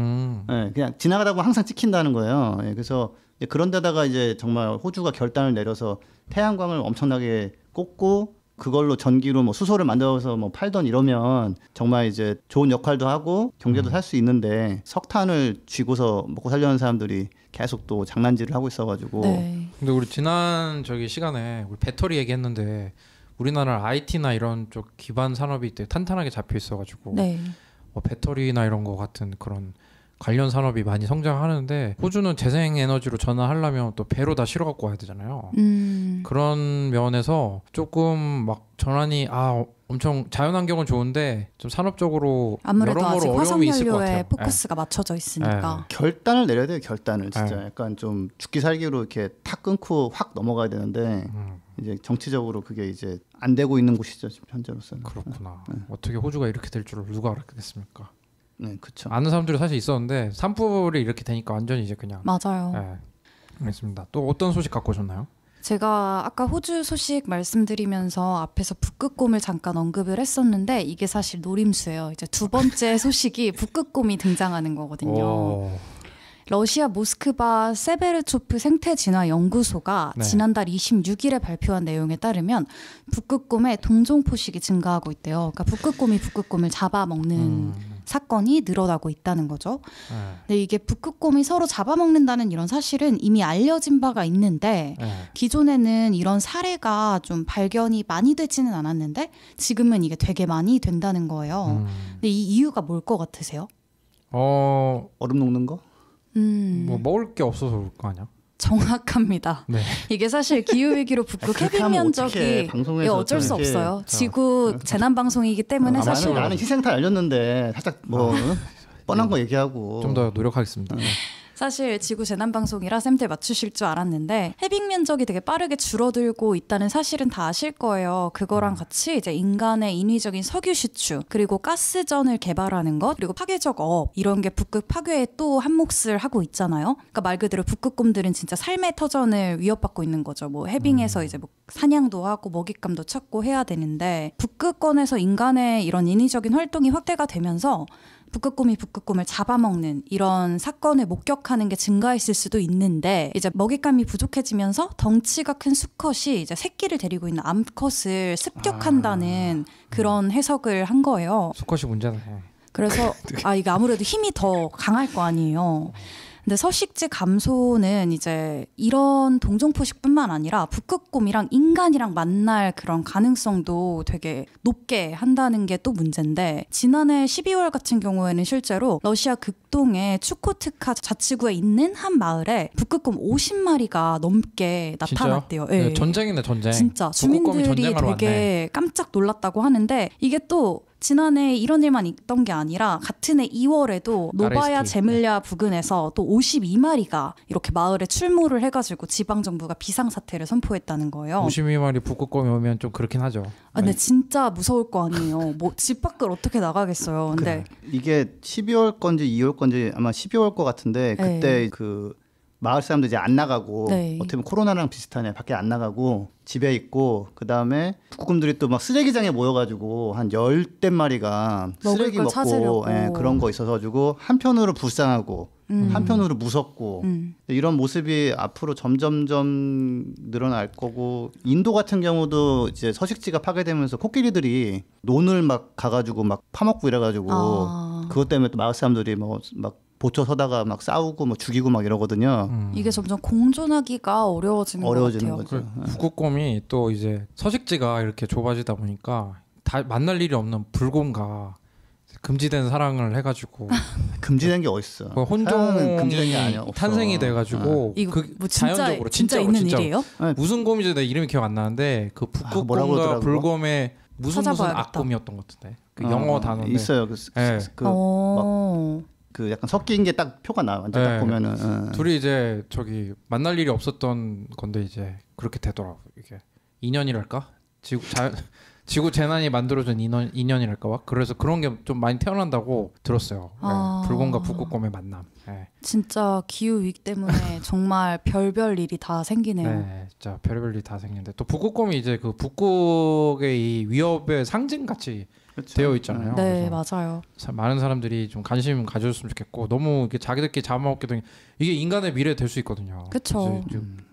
예, 그냥 지나가다 보면 항상 찍힌다는 거예요. 예, 그래서 이제 그런 데다가 이제 정말 호주가 결단을 내려서 태양광을 엄청나게 꽂고 그걸로 전기로 뭐 수소를 만들어서 뭐 팔던 이러면 정말 이제 좋은 역할도 하고 경제도 살 수 있는데 석탄을 쥐고서 먹고 살려는 사람들이 계속 또 장난질을 하고 있어가지고. 네. 근데 우리 지난 저기 시간에 우리 배터리 얘기했는데 우리나라 IT나 이런 쪽 기반 산업이 되게 탄탄하게 잡혀 있어가지고 네. 뭐 배터리나 이런 거 같은 그런 관련 산업이 많이 성장하는데 호주는 재생에너지로 전환하려면 또 배로 다 실어 갖고 와야 되잖아요. 그런 면에서 조금 막 전환이 엄청 자연환경은 좋은데 좀 산업적으로 아무래도 아직 여러모로 어려움이 있을 것 화석연료에 같아요. 포커스가 맞춰져 있으니까. 결단을 내려야 돼요. 결단을 진짜 네. 약간 좀 죽기 살기로 이렇게 탁 끊고 확 넘어가야 되는데 이제 정치적으로 그게 이제 안 되고 있는 곳이죠 지금 현재로서는. 그렇구나. 어떻게 호주가 이렇게 될 줄을 누가 알았겠습니까? 네, 그렇죠. 아는 사람들이 사실 있었는데 산불이 이렇게 되니까 완전히 이제 그냥. 맞아요. 네. 알겠습니다. 또 어떤 소식 갖고 오셨나요? 제가 아까 호주 소식 말씀드리면서 앞에서 북극곰을 잠깐 언급을 했었는데 이게 사실 노림수예요. 이제 두 번째 소식이 북극곰이 등장하는 거거든요. 오. 러시아 모스크바 세베르초프 생태진화연구소가 네. 지난달 26일에 발표한 내용에 따르면 북극곰의 동종 포식이 증가하고 있대요. 그러니까 북극곰을 잡아먹는 사건이 늘어나고 있다는 거죠. 네. 근데 이게 북극곰이 서로 잡아먹는다는 이런 사실은 이미 알려진 바가 있는데 네. 기존에는 이런 사례가 좀 발견이 많이 되지는 않았는데 지금은 이게 되게 많이 된다는 거예요. 근데 이 이유가 뭘 것 같으세요? 얼음 녹는 거? 뭐 먹을 게 없어서 그럴 거 아니야? 정확합니다. 네. 이게 사실 기후위기로 북극 그렇게 해빙 하면 면적이 어떡해. 방송에서 어쩔 수 어떻게 없어요. 지구 재난 방송이기 때문에 사실 나는 희생탈 알렸는데 살짝 뭐 뻔한 거 얘기하고 좀 더 노력하겠습니다. 사실 지구 재난 방송이라 쌤들 맞추실 줄 알았는데 해빙 면적이 되게 빠르게 줄어들고 있다는 사실은 다 아실 거예요. 그거랑 같이 이제 인간의 인위적인 석유 시추 그리고 가스전을 개발하는 것 그리고 파괴적 어업 이런 게 북극 파괴에 또 한 몫을 하고 있잖아요. 그러니까 말 그대로 북극곰들은 진짜 삶의 터전을 위협받고 있는 거죠. 뭐 해빙에서 이제 뭐 사냥도 하고 먹잇감도 찾고 해야 되는데 북극권에서 인간의 이런 인위적인 활동이 확대가 되면서 북극곰이 북극곰을 잡아먹는 이런 사건을 목격하는 게 증가했을 수도 있는데 이제 먹잇감이 부족해지면서 덩치가 큰 수컷이 이제 새끼를 데리고 있는 암컷을 습격한다는 그런 해석을 한 거예요. 수컷이 문제네. 그래서 이게 아무래도 힘이 더 강할 거 아니에요. 근데 서식지 감소는 이제 이런 동종포식뿐만 아니라 북극곰이랑 인간이랑 만날 그런 가능성도 되게 높게 한다는 게 또 문제인데 지난해 12월 같은 경우에는 실제로 러시아 극동의 추코트카 자치구에 있는 한 마을에 북극곰 50마리가 넘게 나타났대요. 네, 전쟁이네 전쟁. 진짜 주민들이 되게 깜짝 놀랐다고 하는데 이게 또 지난해 이런 일만 있던 게 아니라 같은 해 2월에도 노바야 제밀랴 부근에서 또 52마리가 이렇게 마을에 출몰을 해가지고 지방정부가 비상사태를 선포했다는 거예요. 52마리 북극곰이 오면 좀 그렇긴 하죠. 근데 진짜 무서울 거 아니에요. 뭐 집 밖을 어떻게 나가겠어요. 근데 이게 12월 건지 2월 건지 아마 12월 거 같은데 그때 그 마을 사람들 이제 안 나가고 어떻게 보면 코로나랑 비슷하네. 밖에 안 나가고 집에 있고 그다음에 북극곰들이 또 막 쓰레기장에 모여가지고 한 10대 마리가 쓰레기 먹고 그런 거 있어가지고 한편으로 불쌍하고 한편으로 무섭고 이런 모습이 앞으로 점점점 늘어날 거고 인도 같은 경우도 이제 서식지가 파괴되면서 코끼리들이 논을 막 가가지고 막 파먹고 이래가지고 그것 때문에 또 마을 사람들이 뭐 막 보초 서다가 막 싸우고 뭐 죽이고 막 이러거든요. 이게 점점 공존하기가 어려워지는 것 같아요. 거죠. 북극곰이 또 이제 서식지가 이렇게 좁아지다 보니까 다 만날 일이 없는 불곰과 금지된 사랑을 해가지고 금지된 게 어딨어? 혼종이 금지된 게 아니야. 탄생이 돼가지고 이거 그 뭐 자연적으로 진짜 있는 일이에요? 무슨 곰이지 내 이름이 기억 안 나는데 그 북극곰과 불곰의 무슨 악곰이었던 것 같은데 그 영어 단어인데 있어요. 그 약간 섞인 게 딱 표가 나. 완전 딱 보면은 둘이 이제 저기 만날 일이 없었던 건데 이제 그렇게 되더라고. 이게 인연이랄까? 지구 재난이 만들어준 인연이랄까? 그래서 그런 게 좀 많이 태어난다고 들었어요. 불곰과 북극곰의 만남. 진짜 기후 위기 때문에 정말 별별 일이 다 생기네요. 네, 진짜 별별 일이 다 생기는데 또 북극곰이 이제 그 북극의 이 위협의 상징 같이 되어 있잖아요. 네, 맞아요. 많은 사람들이 좀 관심 가져줬으면 좋겠고 너무 이렇게 자기들끼리 잡아먹게 되면 이게 인간의 미래 될 수 있거든요. 그렇죠.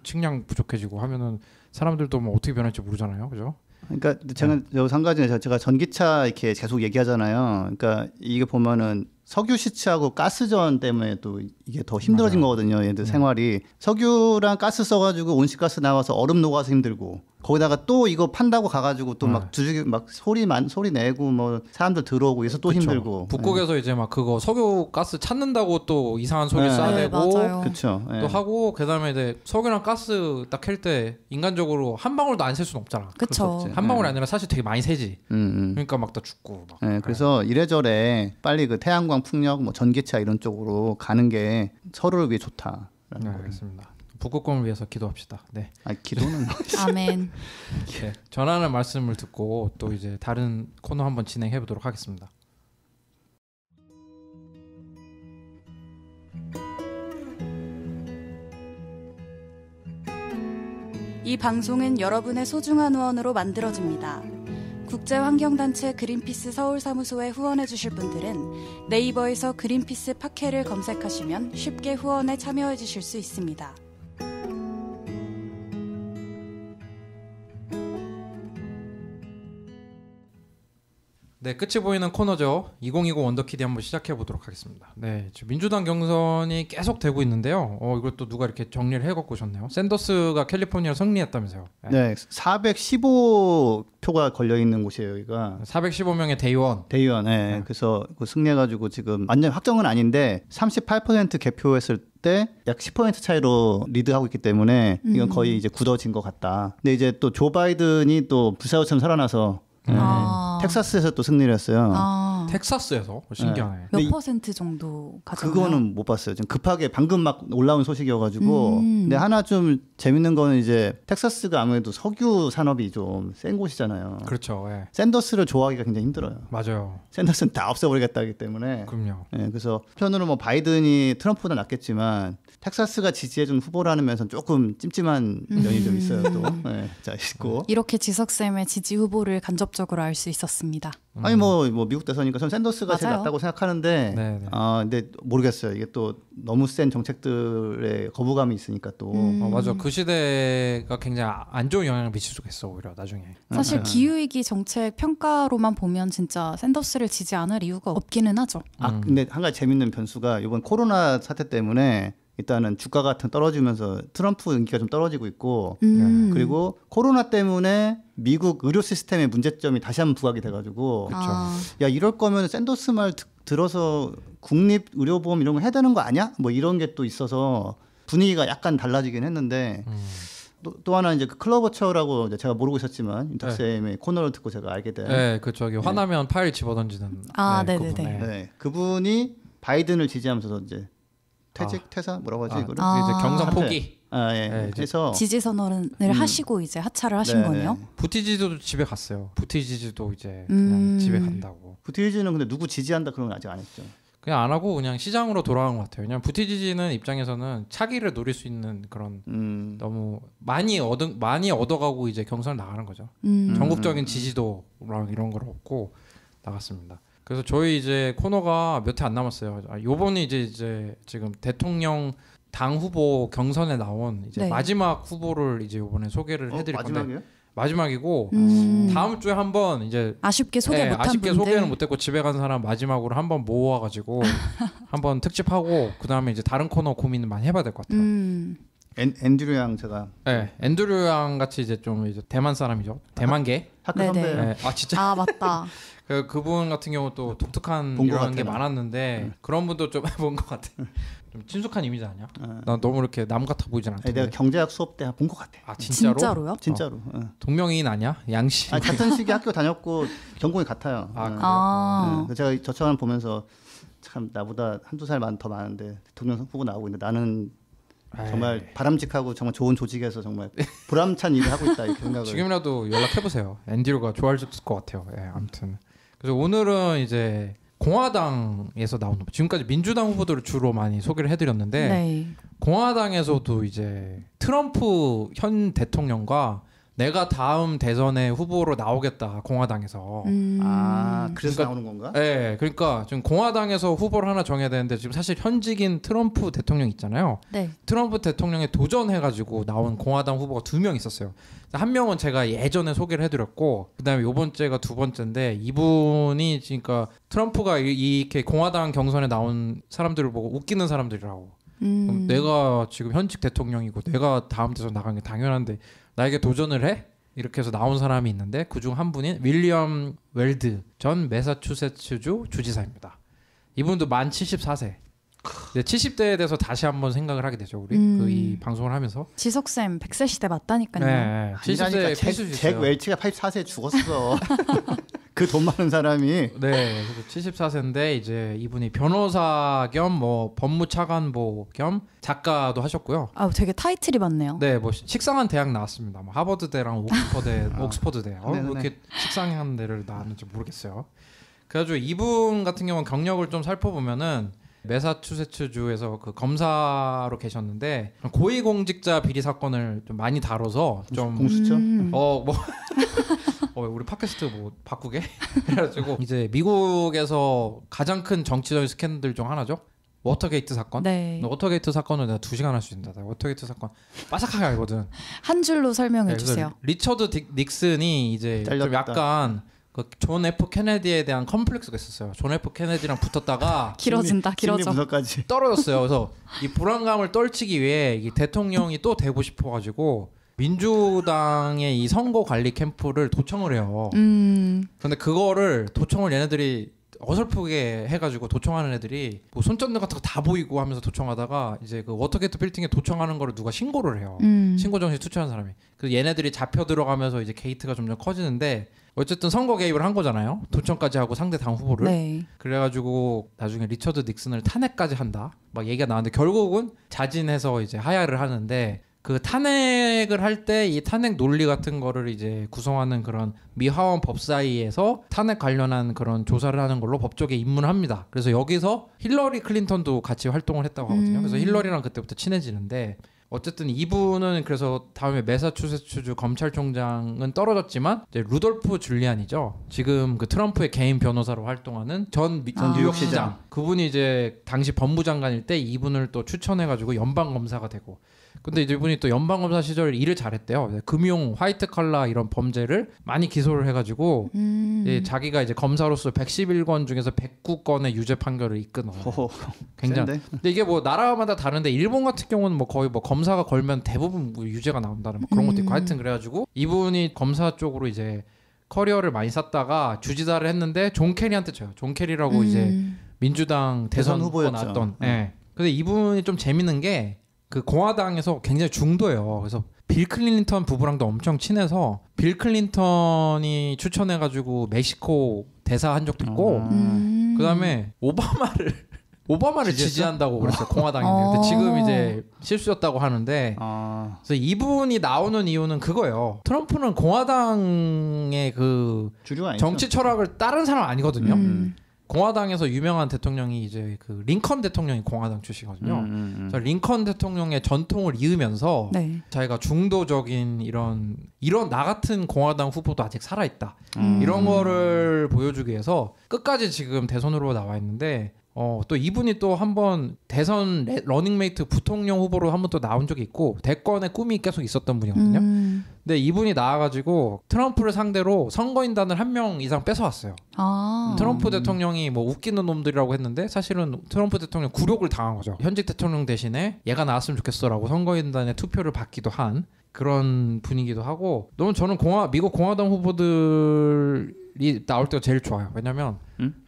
식량 부족해지고 하면은 사람들도 뭐 어떻게 변할지 모르잖아요, 그죠? 그러니까 제가 여기서 한 가지 제가 전기차 이렇게 계속 얘기하잖아요. 그러니까 이게 보면은 석유 시추하고 가스전 때문에 또 이게 더 힘들어진 거거든요. 얘들 생활이 석유랑 가스 써가지고 온실가스 나와서 얼음 녹아서 힘들고 거기다가 또 이거 판다고 가가지고 또 막 막 소리 내고 뭐 사람들 들어오고 그래서 또 힘들고 북극에서 이제 막 그거 석유 가스 찾는다고 또 이상한 소리 쏴대고 그렇죠. 또 하고 그다음에 이제 석유랑 가스 딱 캘 때 인간적으로 한 방울도 안 셀 수는 없잖아. 그렇죠. 한 방울이 아니라 사실 되게 많이 새지. 그러니까 막 다 죽고 막. 그래서 이래저래 빨리 그 태양광 풍력 뭐 전기차 이런 쪽으로 가는 게 서로를 위해 좋다라는 거예요. 알겠습니다. 북극곰을 위해서 기도합시다. 네. 기도는 아멘. 네, 전하는 말씀을 듣고 또 이제 다른 코너 한번 진행해 보도록 하겠습니다. 이 방송은 여러분의 소중한 후원으로 만들어집니다. 국제환경단체 그린피스 서울사무소에 후원해주실 분들은 네이버에서 그린피스 팟캐를 검색하시면 쉽게 후원에 참여해주실 수 있습니다. 네, 끝이 보이는 코너죠. 2020 원더키드 한번 시작해 보도록 하겠습니다. 네, 지금 민주당 경선이 계속 되고 있는데요. 이것도 누가 이렇게 정리를 해갖고 오셨네요. 샌더스가 캘리포니아 승리했다면서요. 네, 415표가 걸려 있는 곳이에요, 여기가. 415명의 대의원. 네. 그래서 그 승리해가지고 지금 완전 확정은 아닌데 38% 개표했을 때 약 10% 차이로 리드하고 있기 때문에 이건 거의 이제 굳어진 것 같다. 근데 이제 또 조 바이든이 또 불사조처럼 살아나서 텍사스에서 또 승리를 했어요. 텍사스에서 신기하네. 몇 근데 퍼센트 정도 가져요? 그거는 못 봤어요. 지금 급하게 방금 막 올라온 소식이어가지고. 근데 하나 좀 재밌는 거는 이제 텍사스가 아무래도 석유 산업이 좀 센 곳이잖아요. 그렇죠. 예. 샌더스를 좋아하기가 굉장히 힘들어요. 맞아요. 샌더스는 다 없애버리겠다기 때문에. 그럼요. 예, 그래서 편으로 뭐 바이든이 트럼프보다 낫겠지만 텍사스가 지지해준 후보라는 면에서는 조금 찜찜한 면이 좀 있어요. 또 예, 자 있고. 이렇게 지석쌤의 지지 후보를 간접적으로 알 수 있었습니다. 아니 뭐 미국 대선이니까 전 샌더스가 제일 맞아요. 낫다고 생각하는데 네네. 근데 모르겠어요. 이게 또 너무 센 정책들의 거부감이 있으니까 또 맞아. 그 시대가 굉장히 안 좋은 영향을 미칠 수가 있어 오히려 나중에. 사실 기후위기 정책 평가로만 보면 진짜 샌더스를 지지 않을 이유가 없기는 하죠. 근데 한 가지 재밌는 변수가 이번 코로나 사태 때문에 일단은 주가 같은 떨어지면서 트럼프 인기가 좀 떨어지고 있고 그리고 코로나 때문에 미국 의료 시스템의 문제점이 다시 한번 부각이 돼가지고 야 이럴 거면 샌더스 말 들어서 국립 의료보험 이런 거 해야 되는 거 아니야? 뭐 이런 게 또 있어서 분위기가 약간 달라지긴 했는데 또 하나 이제 그 클로버처라고 이제 제가 모르고 있었지만 인터쌤의 코너를 듣고 제가 알게 된 네, 그 저기 화나면 파일 집어던지는. 네네네. 그분. 네, 그분이 바이든을 지지하면서 이제 퇴사 뭐라고 하지 이거를 이제 경선 사퇴. 포기. 예. 네, 그래서 지지 선언을 하시고 이제 하차를 하신 네, 거네요. 네. 부티지도 집에 갔어요. 부티지도 이제 그냥 집에 간다고. 부티지는 근데 누구 지지한다 그런 건 아직 안 했죠. 그냥 안 하고 그냥 시장으로 돌아간 것 같아요. 왜냐면 부티지는 입장에서는 차기를 노릴 수 있는 그런 너무 많이 얻어가고 이제 경선을 나가는 거죠. 전국적인 지지도랑 이런 걸 얻고 나갔습니다. 그래서 저희 이제 코너가 몇 회 안 남았어요. 요번에 이제 지금 대통령 당 후보 경선에 나온 이제 네. 마지막 후보를 이제 요번에 소개를 해드릴 건데 마지막이에요? 마지막이고 다음 주에 한번 이제 아쉽게 소개 못한 아쉽게 분들 소개는 못했고 집에 간 사람 마지막으로 한번 모아가지고 한번 특집하고 그 다음에 이제 다른 코너 고민을 많이 해봐야 될 것 같아요. 앤드류 양 제가 네, 앤드류 양 같이 이제 좀 이제 대만 사람이죠. 대만계. 학교 네네. 선배. 네. 진짜. 맞다. 그분 같은 경우 또 독특한 본것 이런 게 같아요. 많았는데 그런 분도 좀 해본 것 같아. 좀 친숙한 이미지 아니야? 난 너무 이렇게 남 같아 보이진 않던데. 내가 경제학 수업 때 본 것 같아. 진짜로? 진짜로요? 진짜로. 동명이인 아니야? 양씨. 같은 시기 학교 다녔고 전공이 같아요. 그래서 제가 저처럼 보면서 참 나보다 한두 살 더 많은데 대통령 후보 나오고 있는데 나는 정말 바람직하고 정말 좋은 조직에서 정말 보람찬 일을 하고 있다 이렇게 생각을. 지금이라도 연락해 보세요. 앤드류가 좋아할 것 같아요. 아무튼 그래서 오늘은 이제 공화당에서 나온 지금까지 민주당 후보들을 주로 많이 소개를 해드렸는데 네. 공화당에서도 이제 트럼프 현 대통령과 내가 다음 대선에 후보로 나오겠다 공화당에서. 그래서 그러니까, 나오는 건가? 네, 그러니까 지금 공화당에서 후보를 하나 정해야 되는데 지금 사실 현직인 트럼프 대통령 있잖아요. 네. 트럼프 대통령에 도전해가지고 나온 공화당 후보가 2명 있었어요. 한 명은 제가 예전에 소개를 해드렸고 그다음에 요번 주가 두 번째인데 이분이 그러니까 트럼프가 이렇게 공화당 경선에 나온 사람들을 보고 웃기는 사람들이라고. 그럼 내가 지금 현직 대통령이고 내가 다음 대선 나가는 게 당연한데 나에게 도전을 해? 이렇게 해서 나온 사람이 있는데 그중 한 분인 윌리엄 웰드 전 매사추세츠주 주지사입니다. 이분도 만 74세. 70대에 대해서 다시 한번 생각을 하게 되죠. 우리 이 방송을 하면서. 지석쌤 100세 시대 맞다니까요. 네, 70대 잭 웰치가 84세에 죽었어. 그 돈 많은 사람이. 네, 그래서 74세인데 이제 이분이 변호사 겸 뭐 법무차관보 겸 작가도 하셨고요. 되게 타이틀이 많네요. 네, 뭐 식상한 대학 나왔습니다. 뭐 하버드대랑 옥스퍼드대. 왜 이렇게 식상한 데를 나왔는지 모르겠어요. 그래가지고 이분 같은 경우는 경력을 좀 살펴보면은 매사추세츠주에서 그 검사로 계셨는데 고위공직자 비리 사건을 좀 많이 다뤄서 좀 공수처? 우리 팟캐스트 뭐 바꾸게 그래가지고 이제 미국에서 가장 큰 정치적인 스캔들 중 하나죠. 워터게이트 사건. 네. 워터게이트 사건을 내가 2시간 할 수 있다. 워터게이트 사건 빠삭하게 알거든. 한 줄로 설명해 주세요. 리처드 닉슨이 이제 잘렸다. 좀 약간 그 존 F 케네디에 대한 컴플렉스가 있었어요. 존 F 케네디랑 붙었다가 길어져. 분석까지. 떨어졌어요. 그래서 이 불안감을 떨치기 위해 이 대통령이 또 되고 싶어가지고 민주당의 이 선거 관리 캠프를 도청을 해요. 근데 그거를 도청을 얘네들이 어설프게 해가지고 도청하는 애들이 뭐 손전등 같은 거 다 보이고 하면서 도청하다가 이제 그 워터게이트 빌딩에 도청하는 거를 누가 신고를 해요. 신고 정신 투철한 사람이. 그래서 얘네들이 잡혀 들어가면서 이제 게이트가 점점 커지는데 어쨌든 선거 개입을 한 거잖아요. 도청까지 하고 상대 당 후보를. 네. 그래가지고 나중에 리처드 닉슨을 탄핵까지 한다. 막 얘기가 나왔는데 결국은 자진해서 이제 하야를 하는데 그 탄핵을 할 때 이 탄핵 논리 같은 거를 이제 구성하는 그런 미하원 법사위에서 탄핵 관련한 그런 조사를 하는 걸로 법조계에 입문합니다. 그래서 여기서 힐러리 클린턴도 같이 활동을 했다고 하거든요. 그래서 힐러리랑 그때부터 친해지는데 어쨌든 이분은 그래서 다음에 매사추세츠주 검찰총장은 떨어졌지만 이제 루돌프 줄리안이죠. 지금 그 트럼프의 개인 변호사로 활동하는 전 뉴욕시장. 그분이 이제 당시 법무장관일 때 이분을 또 추천해가지고 연방검사가 되고. 근데 이제 이분이 또 연방검사 시절 일을 잘했대요. 금융, 화이트 칼라 이런 범죄를 많이 기소를 해가지고 자기가 이제 검사로서 111건 중에서 109건의 유죄 판결을 이끌어요. 굉장히. 근데 이게 뭐 나라마다 다른데 일본 같은 경우는 뭐 거의 뭐 검사가 걸면 대부분 뭐 유죄가 나온다는 뭐 그런 것도 있고 하여튼 그래가지고 이분이 검사 쪽으로 이제 커리어를 많이 쌓다가 주지사를 했는데 존 캐리한테 져요. 존 캐리라고 이제 민주당 대선 후보가 나왔던. 네. 근데 이분이 좀 재밌는 게 그 공화당에서 굉장히 중도예요. 그래서 빌 클린턴 부부랑도 엄청 친해서 빌 클린턴이 추천해가지고 멕시코 대사 한 적도 있고 그다음에 오바마를 지지한다고 그랬어요. 공화당인데. 근데 지금 이제 실수였다고 하는데 그래서 이분이 나오는 이유는 그거예요. 트럼프는 공화당의 그 정치 철학을 따른 사람 아니거든요. 공화당에서 유명한 대통령이 이제 그 링컨 대통령이 공화당 출신이거든요. 그래서 링컨 대통령의 전통을 이으면서 자기가 중도적인 이런 나 같은 공화당 후보도 아직 살아있다. 이런 거를 보여주기 위해서 끝까지 지금 대선 후보로 나와 있는데 또 이분이 또 한번 대선 러닝메이트 부통령 후보로 한번 또 나온 적이 있고 대권의 꿈이 계속 있었던 분이거든요. 근데 이분이 나와가지고 트럼프를 상대로 선거인단을 1명 이상 뺏어왔어요. 트럼프 대통령이 뭐 웃기는 놈들이라고 했는데 사실은 트럼프 대통령 굴욕을 당한 거죠. 현직 대통령 대신에 얘가 나왔으면 좋겠어라고 선거인단에 투표를 받기도 한 그런 분위기도 하고 너무 저는 미국 공화당 후보들이 나올 때가 제일 좋아요. 왜냐면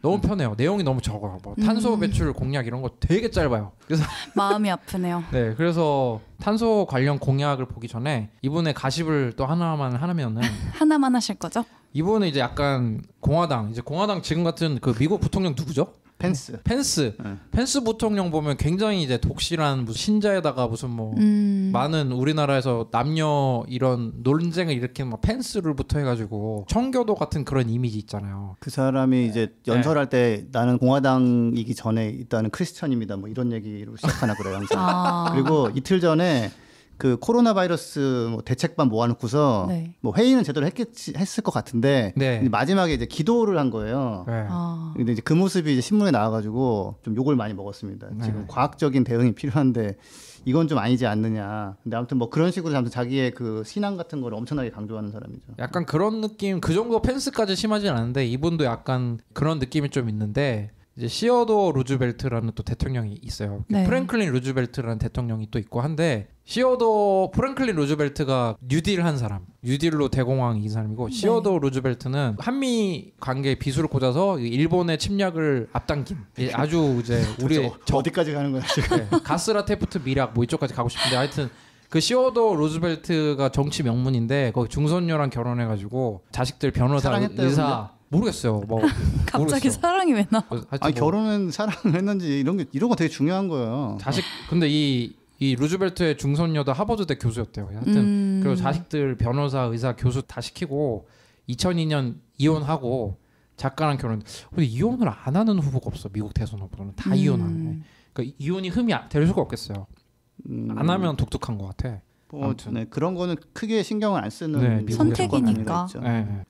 너무 편해요. 내용이 너무 적어요. 뭐 탄소 배출 공약 이런 거 되게 짧아요. 그래서 마음이 아프네요. 네, 그래서 탄소 관련 공약을 보기 전에 이분의 가십을 또 하나만 하면은 하나만 하실 거죠? 이분은 이제 약간 공화당 지금 같은 그 미국 부통령 누구죠? 펜스 부통령 보면 굉장히 이제 독실한 무슨 신자에다가 무슨 뭐 많은 우리나라에서 남녀 이런 논쟁을 일으키는 뭐 펜스를부터 해가지고 청교도 같은 그런 이미지 있잖아요. 그 사람이 이제 연설할 때 나는 공화당이기 전에 일단은 크리스천입니다. 뭐 이런 얘기로 시작하나 그래요 항상. 그리고 이틀 전에 그 코로나 바이러스 뭐 대책반 모아놓고서 뭐 회의는 제대로 했을 것 같은데 마지막에 이제 기도를 한 거예요. 근데 이제 그 모습이 이제 신문에 나와가지고 좀 욕을 많이 먹었습니다. 지금 과학적인 대응이 필요한데 이건 좀 아니지 않느냐. 근데 아무튼 뭐 그런 식으로 아무튼 자기의 그 신앙 같은 걸 엄청나게 강조하는 사람이죠. 약간 그런 느낌, 그 정도 펜스까지 심하진 않은데 이분도 약간 그런 느낌이 좀 있는데. 이제 시어도어 루즈벨트라는 또 대통령이 있어요. 프랭클린 루즈벨트라는 대통령이 또 있고 한데 프랭클린 루즈벨트가 뉴딜 한 사람, 뉴딜로 대공황 이 사람이고 시어도어 루즈벨트는 한미 관계에 비수를 꽂아서 일본의 침략을 앞당긴 아주 이제 우리 어디까지 가는 거야 지금? 가스라 테프트 미락 뭐 이쪽까지 가고 싶은데 하여튼 그 시어도어 루즈벨트가 정치 명문인데 거기 중선녀랑 결혼해가지고 자식들 변호사 의사 모르겠어요. 뭐 갑자기 모르겠어. 사랑이 왜 나? 아니 결혼은 사랑을 했는지 이런 거 되게 중요한 거예요. 자식 근데 이 루즈벨트의 중선녀도 하버드대 교수였대요. 하여튼 그리고 자식들 변호사, 의사, 교수 다 시키고 2002년 이혼하고 작가랑 결혼. 근데 이혼을 안 하는 후보가 없어. 미국 대선 후보는 다 이혼하네. 그러니까 이혼이 흠이 될 수가 없겠어요. 안 하면 독특한 것 같아. 그런 거는 크게 신경을 안 쓰는 선택이니까.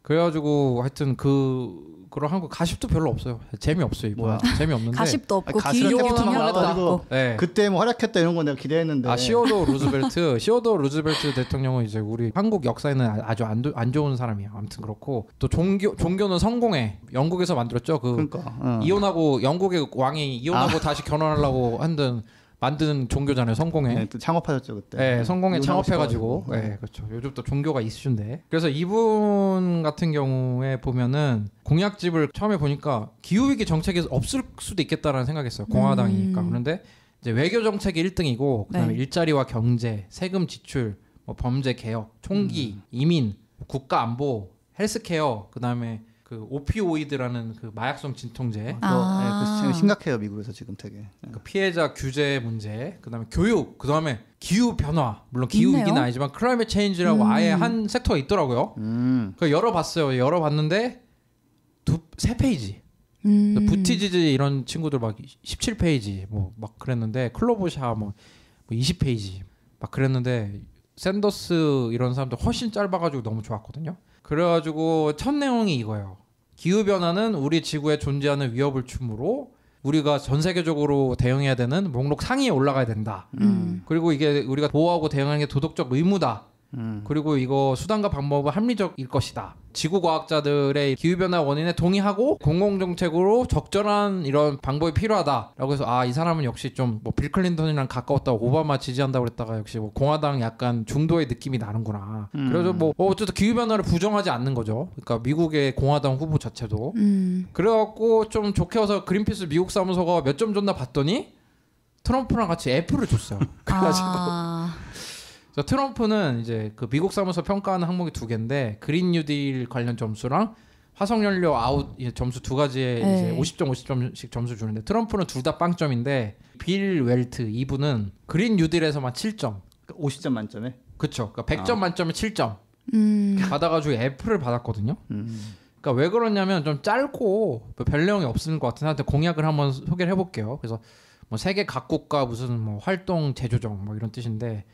그래가지고 하여튼 그런 한국 가십도 별로 없어요. 재미없어요 이번. 재미없는데. 가십도 없고 기여만 나와가지고 그때 뭐 활약했다 이런 거 내가 기대했는데. 시어도어 루즈벨트 대통령은 이제 우리 한국 역사에는 아주 안 좋은 사람이에요. 아무튼 그렇고 또 종교는 성공해. 영국에서 만들었죠. 그러니까 이혼하고 영국의 왕이 이혼하고 다시 결혼하려고 한든 만든 종교잖아요. 성공회. 네, 또 창업하셨죠 그때. 네, 성공회 요즘 창업해가지고. 하고 네, 그렇죠. 요즘 또 종교가 이슈인데. 그래서 이분 같은 경우에 보면은 공약집을 처음에 보니까 기후위기 정책이 없을 수도 있겠다라는 생각했어요. 공화당이니까. 그런데 이제 외교 정책이 1등이고 그다음에 네. 일자리와 경제, 세금 지출, 뭐 범죄 개혁, 총기, 이민, 국가 안보, 헬스케어, 그다음에 그 오피오이드라는 그 마약성 진통제, 아. 지금 심각해요 미국에서 지금 되게. 그 피해자 규제 문제, 그다음에 교육, 그다음에 기후 변화. 물론 기후 있네요. 위기는 아니지만 클라이밋 체인지라고 아예 한 섹터가 있더라고요. 그 열어봤어요. 열어봤는데 세 페이지. 부티지즈 이런 친구들 막 17페이지 뭐 막 그랬는데 클로버샤 뭐 20페이지 막 그랬는데 샌더스 이런 사람들 훨씬 짧아가지고 너무 좋았거든요. 그래가지고 첫 내용이 이거예요. 기후변화는 우리 지구에 존재하는 위협을 추므로 우리가 전 세계적으로 대응해야 되는 목록 상위에 올라가야 된다. 그리고 이게 우리가 보호하고 대응하는 게 도덕적 의무다. 그리고 이거 수단과 방법은 합리적일 것이다. 지구과학자들의 기후변화 원인에 동의하고 공공정책으로 적절한 이런 방법이 필요하다라고 해서 아, 이 사람은 역시 좀 뭐 빌 클린턴이랑 가까웠다고 오바마 지지한다고 그랬다가 역시 뭐 공화당 약간 중도의 느낌이 나는구나. 그래서 뭐 어쨌든 기후변화를 부정하지 않는 거죠. 그러니까 미국의 공화당 후보 자체도. 그래갖고 좀 좋게 해서 그린피스 미국 사무소가 몇 점 줬나 봤더니 트럼프랑 같이 F를 줬어요. 그래가지고 트럼프는 이제 그 미국 사무소 평가하는 항목이 2개인데 그린 뉴딜 관련 점수랑 화석연료 아웃 점수 2가지에 이제 50점 50점씩 점수 주는데 트럼프는 둘 다 빵점인데 빌 웰트 이분은 그린 뉴딜에서만 7점. 50점 만점에? 그렇죠. 그러니까 100점 만점에 7점. 받아가지고 F를 받았거든요. 그러니까 왜 그러냐면 좀 짧고 별 내용이 없는 것 같은데 공약을 한번 소개를 해볼게요. 그래서 뭐 세계 각국가 무슨 뭐 활동 재조정 뭐 이런 뜻인데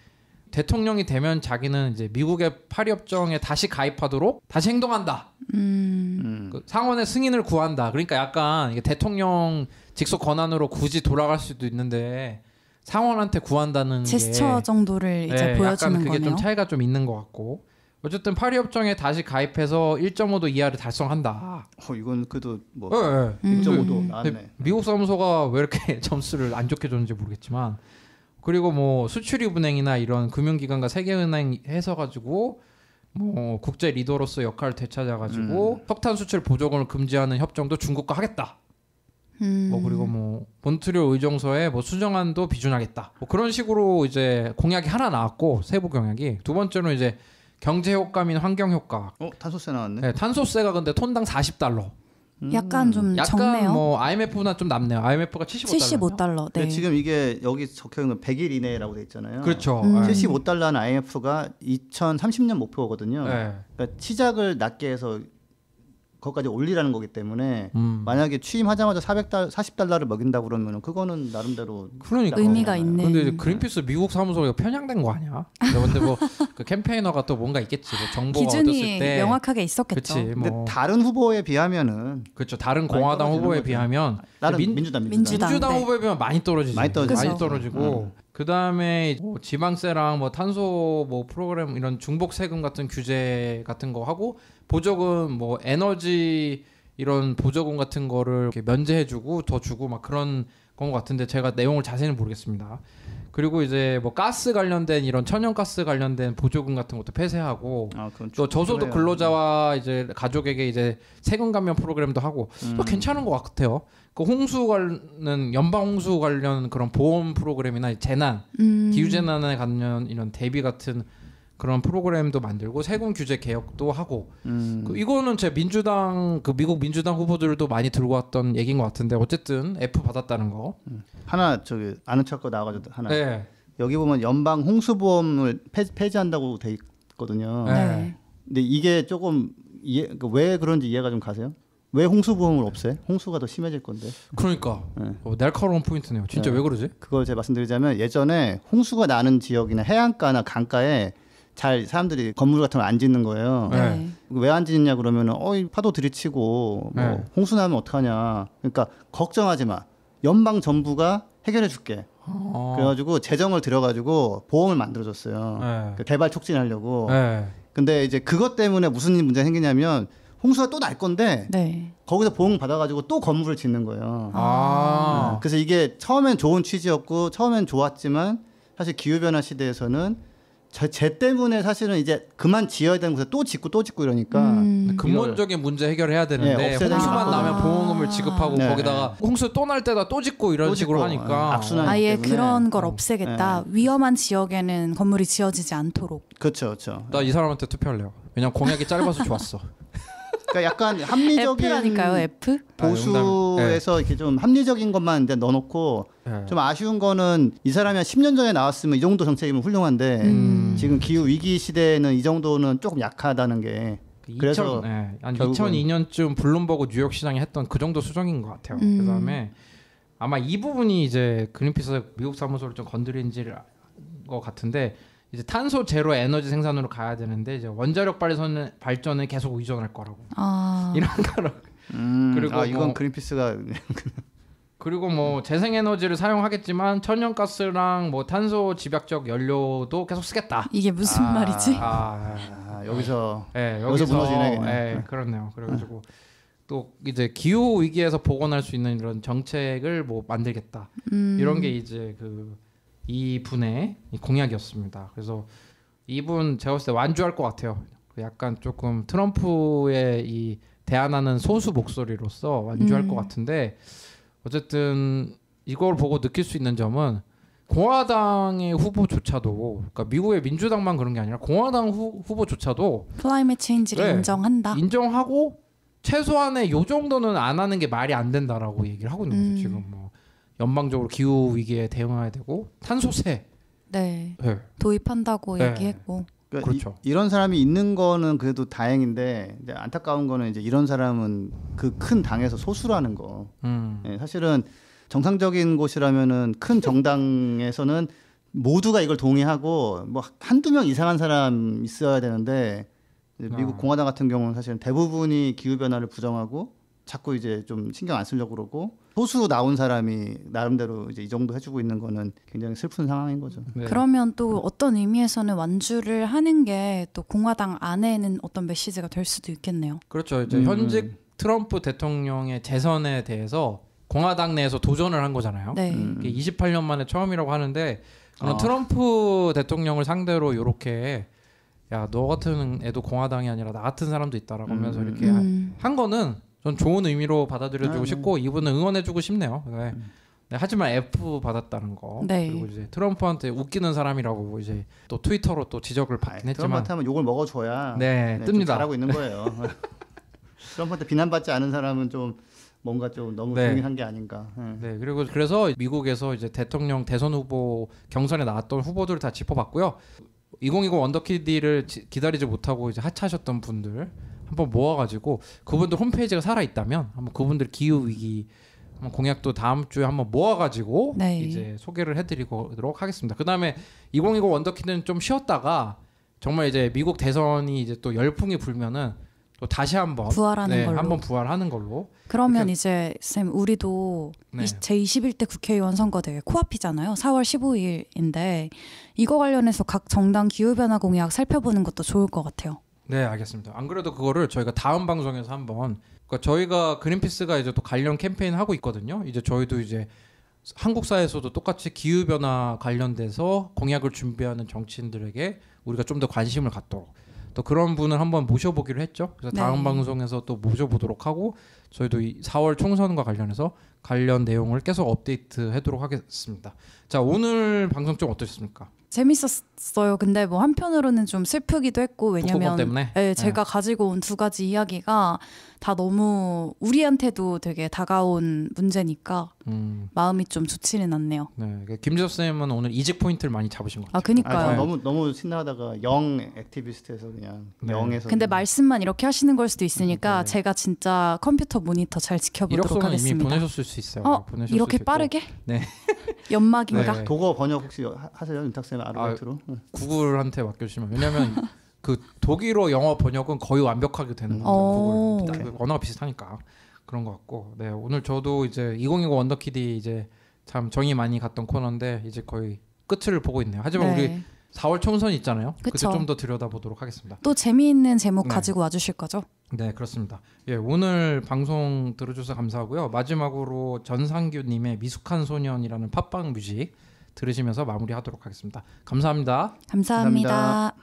대통령이 되면 자기는 이제 미국의 파리협정에 다시 가입하도록 다시 행동한다. 그 상원의 승인을 구한다. 그러니까 약간 이게 대통령 직속 권한으로 굳이 돌아갈 수도 있는데 상원한테 구한다는 제스처 게 정도를 이제 네, 보여주는 약간 그게 거네요. 좀 차이가 좀 있는 것 같고 어쨌든 파리협정에 다시 가입해서 1.5도 이하를 달성한다. 이건 그래도 뭐 네, 네. 1.5도 나왔네. 미국 사무소가 왜 이렇게 점수를 안 좋게 줬는지 모르겠지만 그리고 뭐 수출입은행이나 이런 금융기관과 세계은행 해서 가지고 뭐 국제 리더로서 역할을 되찾아가지고 석탄 수출 보조금을 금지하는 협정도 중국과 하겠다. 뭐 그리고 뭐 몬트리올 의정서에 뭐 수정안도 비준하겠다. 뭐 그런 식으로 이제 공약이 하나 나왔고 세부 공약이 두 번째로 이제 경제 효과 및 환경 효과. 탄소세 나왔네. 네, 탄소세가 근데 톤당 $40. 약간 좀 약간 적네요. 뭐 IMF보다 좀 남네요. IMF가 $75. $75. 네. 지금 이게 여기 적혀 있는 건 100일 이내라고 돼 있잖아요. 그렇죠. $75는 IMF가 2030년 목표거든요. 네. 그러니까 시작을 낮게 해서 거기까지 올리라는 거기 때문에 만약에 취임하자마자 $40를 먹인다 그러면 그거는 나름대로 그러니까 의미가 있네. 근데 이제 그린피스 미국 사무소가 편향된 거 아니야? 근데 뭐 그 캠페이너가 또 뭔가 있겠지. 뭐 정보가 얻었을 기준이 때 명확하게 있었겠죠. 그치, 근데 뭐 다른 후보에 비하면은 그렇죠. 다른 공화당 떨어지는 후보에 거죠. 비하면 나는 민주당. 민주당 네. 후보에 비하면 많이 떨어지지. 많이 떨어지죠. 많이 그죠. 떨어지고 그다음에 뭐 지방세랑 뭐 탄소 뭐 프로그램 이런 중복 세금 같은 규제 같은 거 하고 보조금 뭐 에너지 이런 보조금 같은 거를 이렇게 면제해주고 더 주고 막 그런 건 같은데 제가 내용을 자세히는 모르겠습니다. 그리고 이제 뭐 가스 관련된 이런 천연가스 관련된 보조금 같은 것도 폐쇄하고 또 저소득 근로자와 이제 가족에게 이제 세금 감면 프로그램도 하고 또 괜찮은 것 같아요. 그 홍수 관련 연방 홍수 관련 그런 보험 프로그램이나 재난 기후 재난에 관련 이런 대비 같은 그런 프로그램도 만들고 세금 규제 개혁도 하고 이거는 제 민주당 그 미국 민주당 후보들도 많이 들고 왔던 얘기인 것 같은데 어쨌든 F 받았다는 거. 하나 저기 아는 척거 나와가지고 하나. 네. 여기 보면 연방 홍수보험을 폐지한다고 돼 있거든요. 네. 근데 이게 조금 왜 그런지 이해가 좀 가세요? 왜 홍수보험을 없애? 홍수가 더 심해질 건데. 그러니까 날카로운 포인트네요. 진짜 왜 그러지? 그걸 제가 말씀드리자면 예전에 홍수가 나는 지역이나 해안가나 강가에 잘 사람들이 건물 같은 걸 안 짓는 거예요. 네. 왜 안 짓냐 그러면은 파도 들이치고 뭐 홍수 나면 어떡하냐. 그러니까 걱정하지 마. 연방 정부가 해결해 줄게. 그래가지고 재정을 들여가지고 보험을 만들어줬어요. 그러니까 개발 촉진하려고. 근데 이제 그것 때문에 무슨 문제가 생기냐면 홍수가 또 날 건데 네. 거기서 보험 받아가지고 또 건물을 짓는 거예요. 아. 그래서 이게 처음엔 좋은 취지였고 처음엔 좋았지만 사실 기후변화 시대에서는 쟤 때문에 사실은 이제 그만 지어야 되는 곳에 또 짓고 이러니까 근본적인 문제 해결해야 되는데 네, 없애야 홍수만 되니까. 나면 보험금을 지급하고 네. 거기다가 홍수 또 날 때다 또 짓고 이런 또 식으로 짓고, 하니까 악순환이 아예 때문에. 그런 걸 없애겠다. 위험한 지역에는 건물이 지어지지 않도록. 그렇죠. 나 이 사람한테 투표할래요. 왜냐면 공약이 짧아서 좋았어. 그러니까 약간 합리적인 F라니까요. F. 보수에서 이렇게 좀 합리적인 것만 이제 넣어놓고 네. 좀 아쉬운 거는 이 사람이 한 10년 전에 나왔으면 이 정도 정책이면 훌륭한데 지금 기후 위기 시대에는 이 정도는 조금 약하다는 게 그래서 한 결국은- 2002년쯤 블룸버그 뉴욕 시장이 했던 그 정도 수준인 것 같아요. 그다음에 아마 이 부분이 이제 그린피스 미국 사무소를 좀 건드린지를 것 같은데 이제 탄소 제로 에너지 생산으로 가야 되는데 이제 원자력 발전은 계속 의존할 거라고 이런 거로 그리고 이건 뭐- 그린피스가 그리고 뭐 재생에너지를 사용하겠지만 천연가스랑 뭐 탄소 집약적 연료도 계속 쓰겠다. 이게 무슨 말이지? 여기서 여기서 무너지네, 그냥. 그렇네요. 그래가지고 또 이제 기후 위기에서 복원할 수 있는 이런 정책을 뭐 만들겠다. 이런 게 이제 이 분의 공약이었습니다. 그래서 이분 제가 봤을 때 완주할 것 같아요. 약간 조금 트럼프의 이 대안하는 소수 목소리로서 완주할 것 같은데 어쨌든 이걸 보고 느낄 수 있는 점은 공화당의 후보조차도 그러니까 미국의 민주당만 그런 게 아니라 공화당 후보조차도 클라이밋 체인지를 네. 인정한다. 인정하고 최소한의 요 정도는 안 하는 게 말이 안 된다라고 얘기를 하고 있는 거죠. 지금 뭐 연방적으로 기후 위기에 대응해야 되고 탄소세 네. 네. 도입한다고 네. 얘기했고. 그러니까 그렇죠. 이런 사람이 있는 거는 그래도 다행인데 이제 안타까운 거는 이제 이런 사람은 그 큰 당에서 소수라는 거. 사실은 정상적인 곳이라면은 큰 정당에서는 모두가 이걸 동의하고 뭐 한두 명 이상한 사람 있어야 되는데 미국 공화당 같은 경우는 사실은 대부분이 기후 변화를 부정하고 자꾸 이제 좀 신경 안 쓰려고 그러고 소수 나온 사람이 나름대로 이제 이 정도 해주고 있는 거는 굉장히 슬픈 상황인 거죠. 네. 그러면 또 어떤 의미에서는 완주를 하는 게 또 공화당 안에는 어떤 메시지가 될 수도 있겠네요. 그렇죠. 이제 현직 트럼프 대통령의 재선에 대해서 공화당 내에서 도전을 한 거잖아요. 네. 이게 28년 만에 처음이라고 하는데 그런 트럼프 대통령을 상대로 이렇게 야 너 같은 애도 공화당이 아니라 나 같은 사람도 있다라고 하면서 이렇게 한 거는 전 좋은 의미로 받아들여주고 싶고 이분은 응원해주고 싶네요. 네. 네, 하지만 F 받았다는 거. 네. 그리고 이제 트럼프한테 웃기는 사람이라고 이제 또 트위터로 또 지적을 받긴 했지만 트럼프한테 하면 욕을 먹어줘야 네, 좀 뜹니다. 잘하고 있는 거예요. 트럼프한테 비난받지 않은 사람은 좀 뭔가 좀 너무 네. 조용히 한 게 아닌가. 네, 그리고 그래서 미국에서 이제 대통령 대선 후보 경선에 나왔던 후보들을 다 짚어봤고요. 2020 원더키드를 기다리지 못하고 이제 하차하셨던 분들 한번 모아가지고 그분들 홈페이지가 살아 있다면 한번 그분들 기후 위기 한번 공약도 다음 주에 한번 모아가지고 네. 이제 소개를 해드리도록 하겠습니다. 그 다음에 2020 원더키드는 좀 쉬었다가 정말 이제 미국 대선이 이제 또 열풍이 불면은 또 다시 한번 부활하는 걸로. 한번 부활하는 걸로. 그러면 이렇게- 이제 쌤 우리도 네. 제21대 국회의원 선거 되게 코앞이잖아요. 4월 15일인데 이거 관련해서 각 정당 기후변화 공약 살펴보는 것도 좋을 것 같아요. 네, 알겠습니다. 안 그래도 그거를 저희가 다음 방송에서 한번 그러니까 저희가 그린피스가 이제 또 관련 캠페인 하고 있거든요. 이제 저희도 이제 한국 사회에서도 똑같이 기후 변화 관련돼서 공약을 준비하는 정치인들에게 우리가 좀 더 관심을 갖도록 또 그런 분을 한번 모셔보기로 했죠. 그래서 다음 네. 방송에서 또 모셔보도록 하고 저희도 이 4월 총선과 관련해서 관련 내용을 계속 업데이트하도록 하겠습니다. 자, 오늘 방송 좀 어떠셨습니까? 재밌었어요. 근데 뭐 한편으로는 좀 슬프기도 했고 북극곰 왜냐면 때문에? 네, 제가 가지고 온 두 가지 이야기가 다 너무 우리한테도 되게 다가온 문제니까 마음이 좀 좋지는 않네요. 네, 김지섭 쌤은 오늘 이직 포인트를 많이 잡으신 것 같아요. 아, 그니까요. 너무 신나다가 영 액티비스트에서 그냥 네. 영에서. 근데 말씀만 이렇게 하시는 걸 수도 있으니까 네. 제가 진짜 컴퓨터 모니터 잘 지켜보도록 이력서는 이미 하겠습니다. 보내셨을 수 있어요. 보내셨을 이렇게 수 있고. 빠르게? 네. 연막인가? 네. 독어 번역 혹시 하세요, 윤탁 쌤 아르바이트로? 구글한테 맡겨주시면 왜냐하면 그 독일어 영어 번역은 거의 완벽하게 되는 거죠. 구글 언어가 비슷하니까 그런 것 같고. 네, 오늘 저도 이제 2020 원더키드 이제 참 정이 많이 갔던 코너인데 이제 거의 끝을 보고 있네요. 하지만 네. 우리 4월 총선 있잖아요. 그때 그쵸. 좀 더 들여다보도록 하겠습니다. 또 재미있는 제목 네. 가지고 와주실 거죠? 네, 그렇습니다. 예, 오늘 방송 들어줘서 감사하고요. 마지막으로 전상규님의 미숙한 소년이라는 팟빵 뮤직 들으시면서 마무리하도록 하겠습니다. 감사합니다. 감사합니다.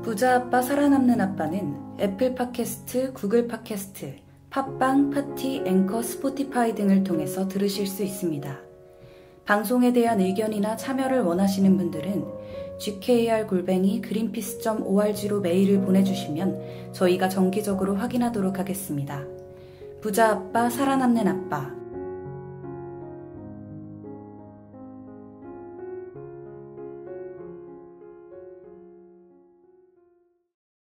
부자 아빠 살아남는 아빠는 애플 팟캐스트, 구글 팟캐스트, 팟빵, 파티, 앵커, 스포티파이 등을 통해서 들으실 수 있습니다. 방송에 대한 의견이나 참여를 원하시는 분들은 gkr@greenpeace.org로 메일을 보내주시면 저희가 정기적으로 확인하도록 하겠습니다. 부자 아빠 살아남는 아빠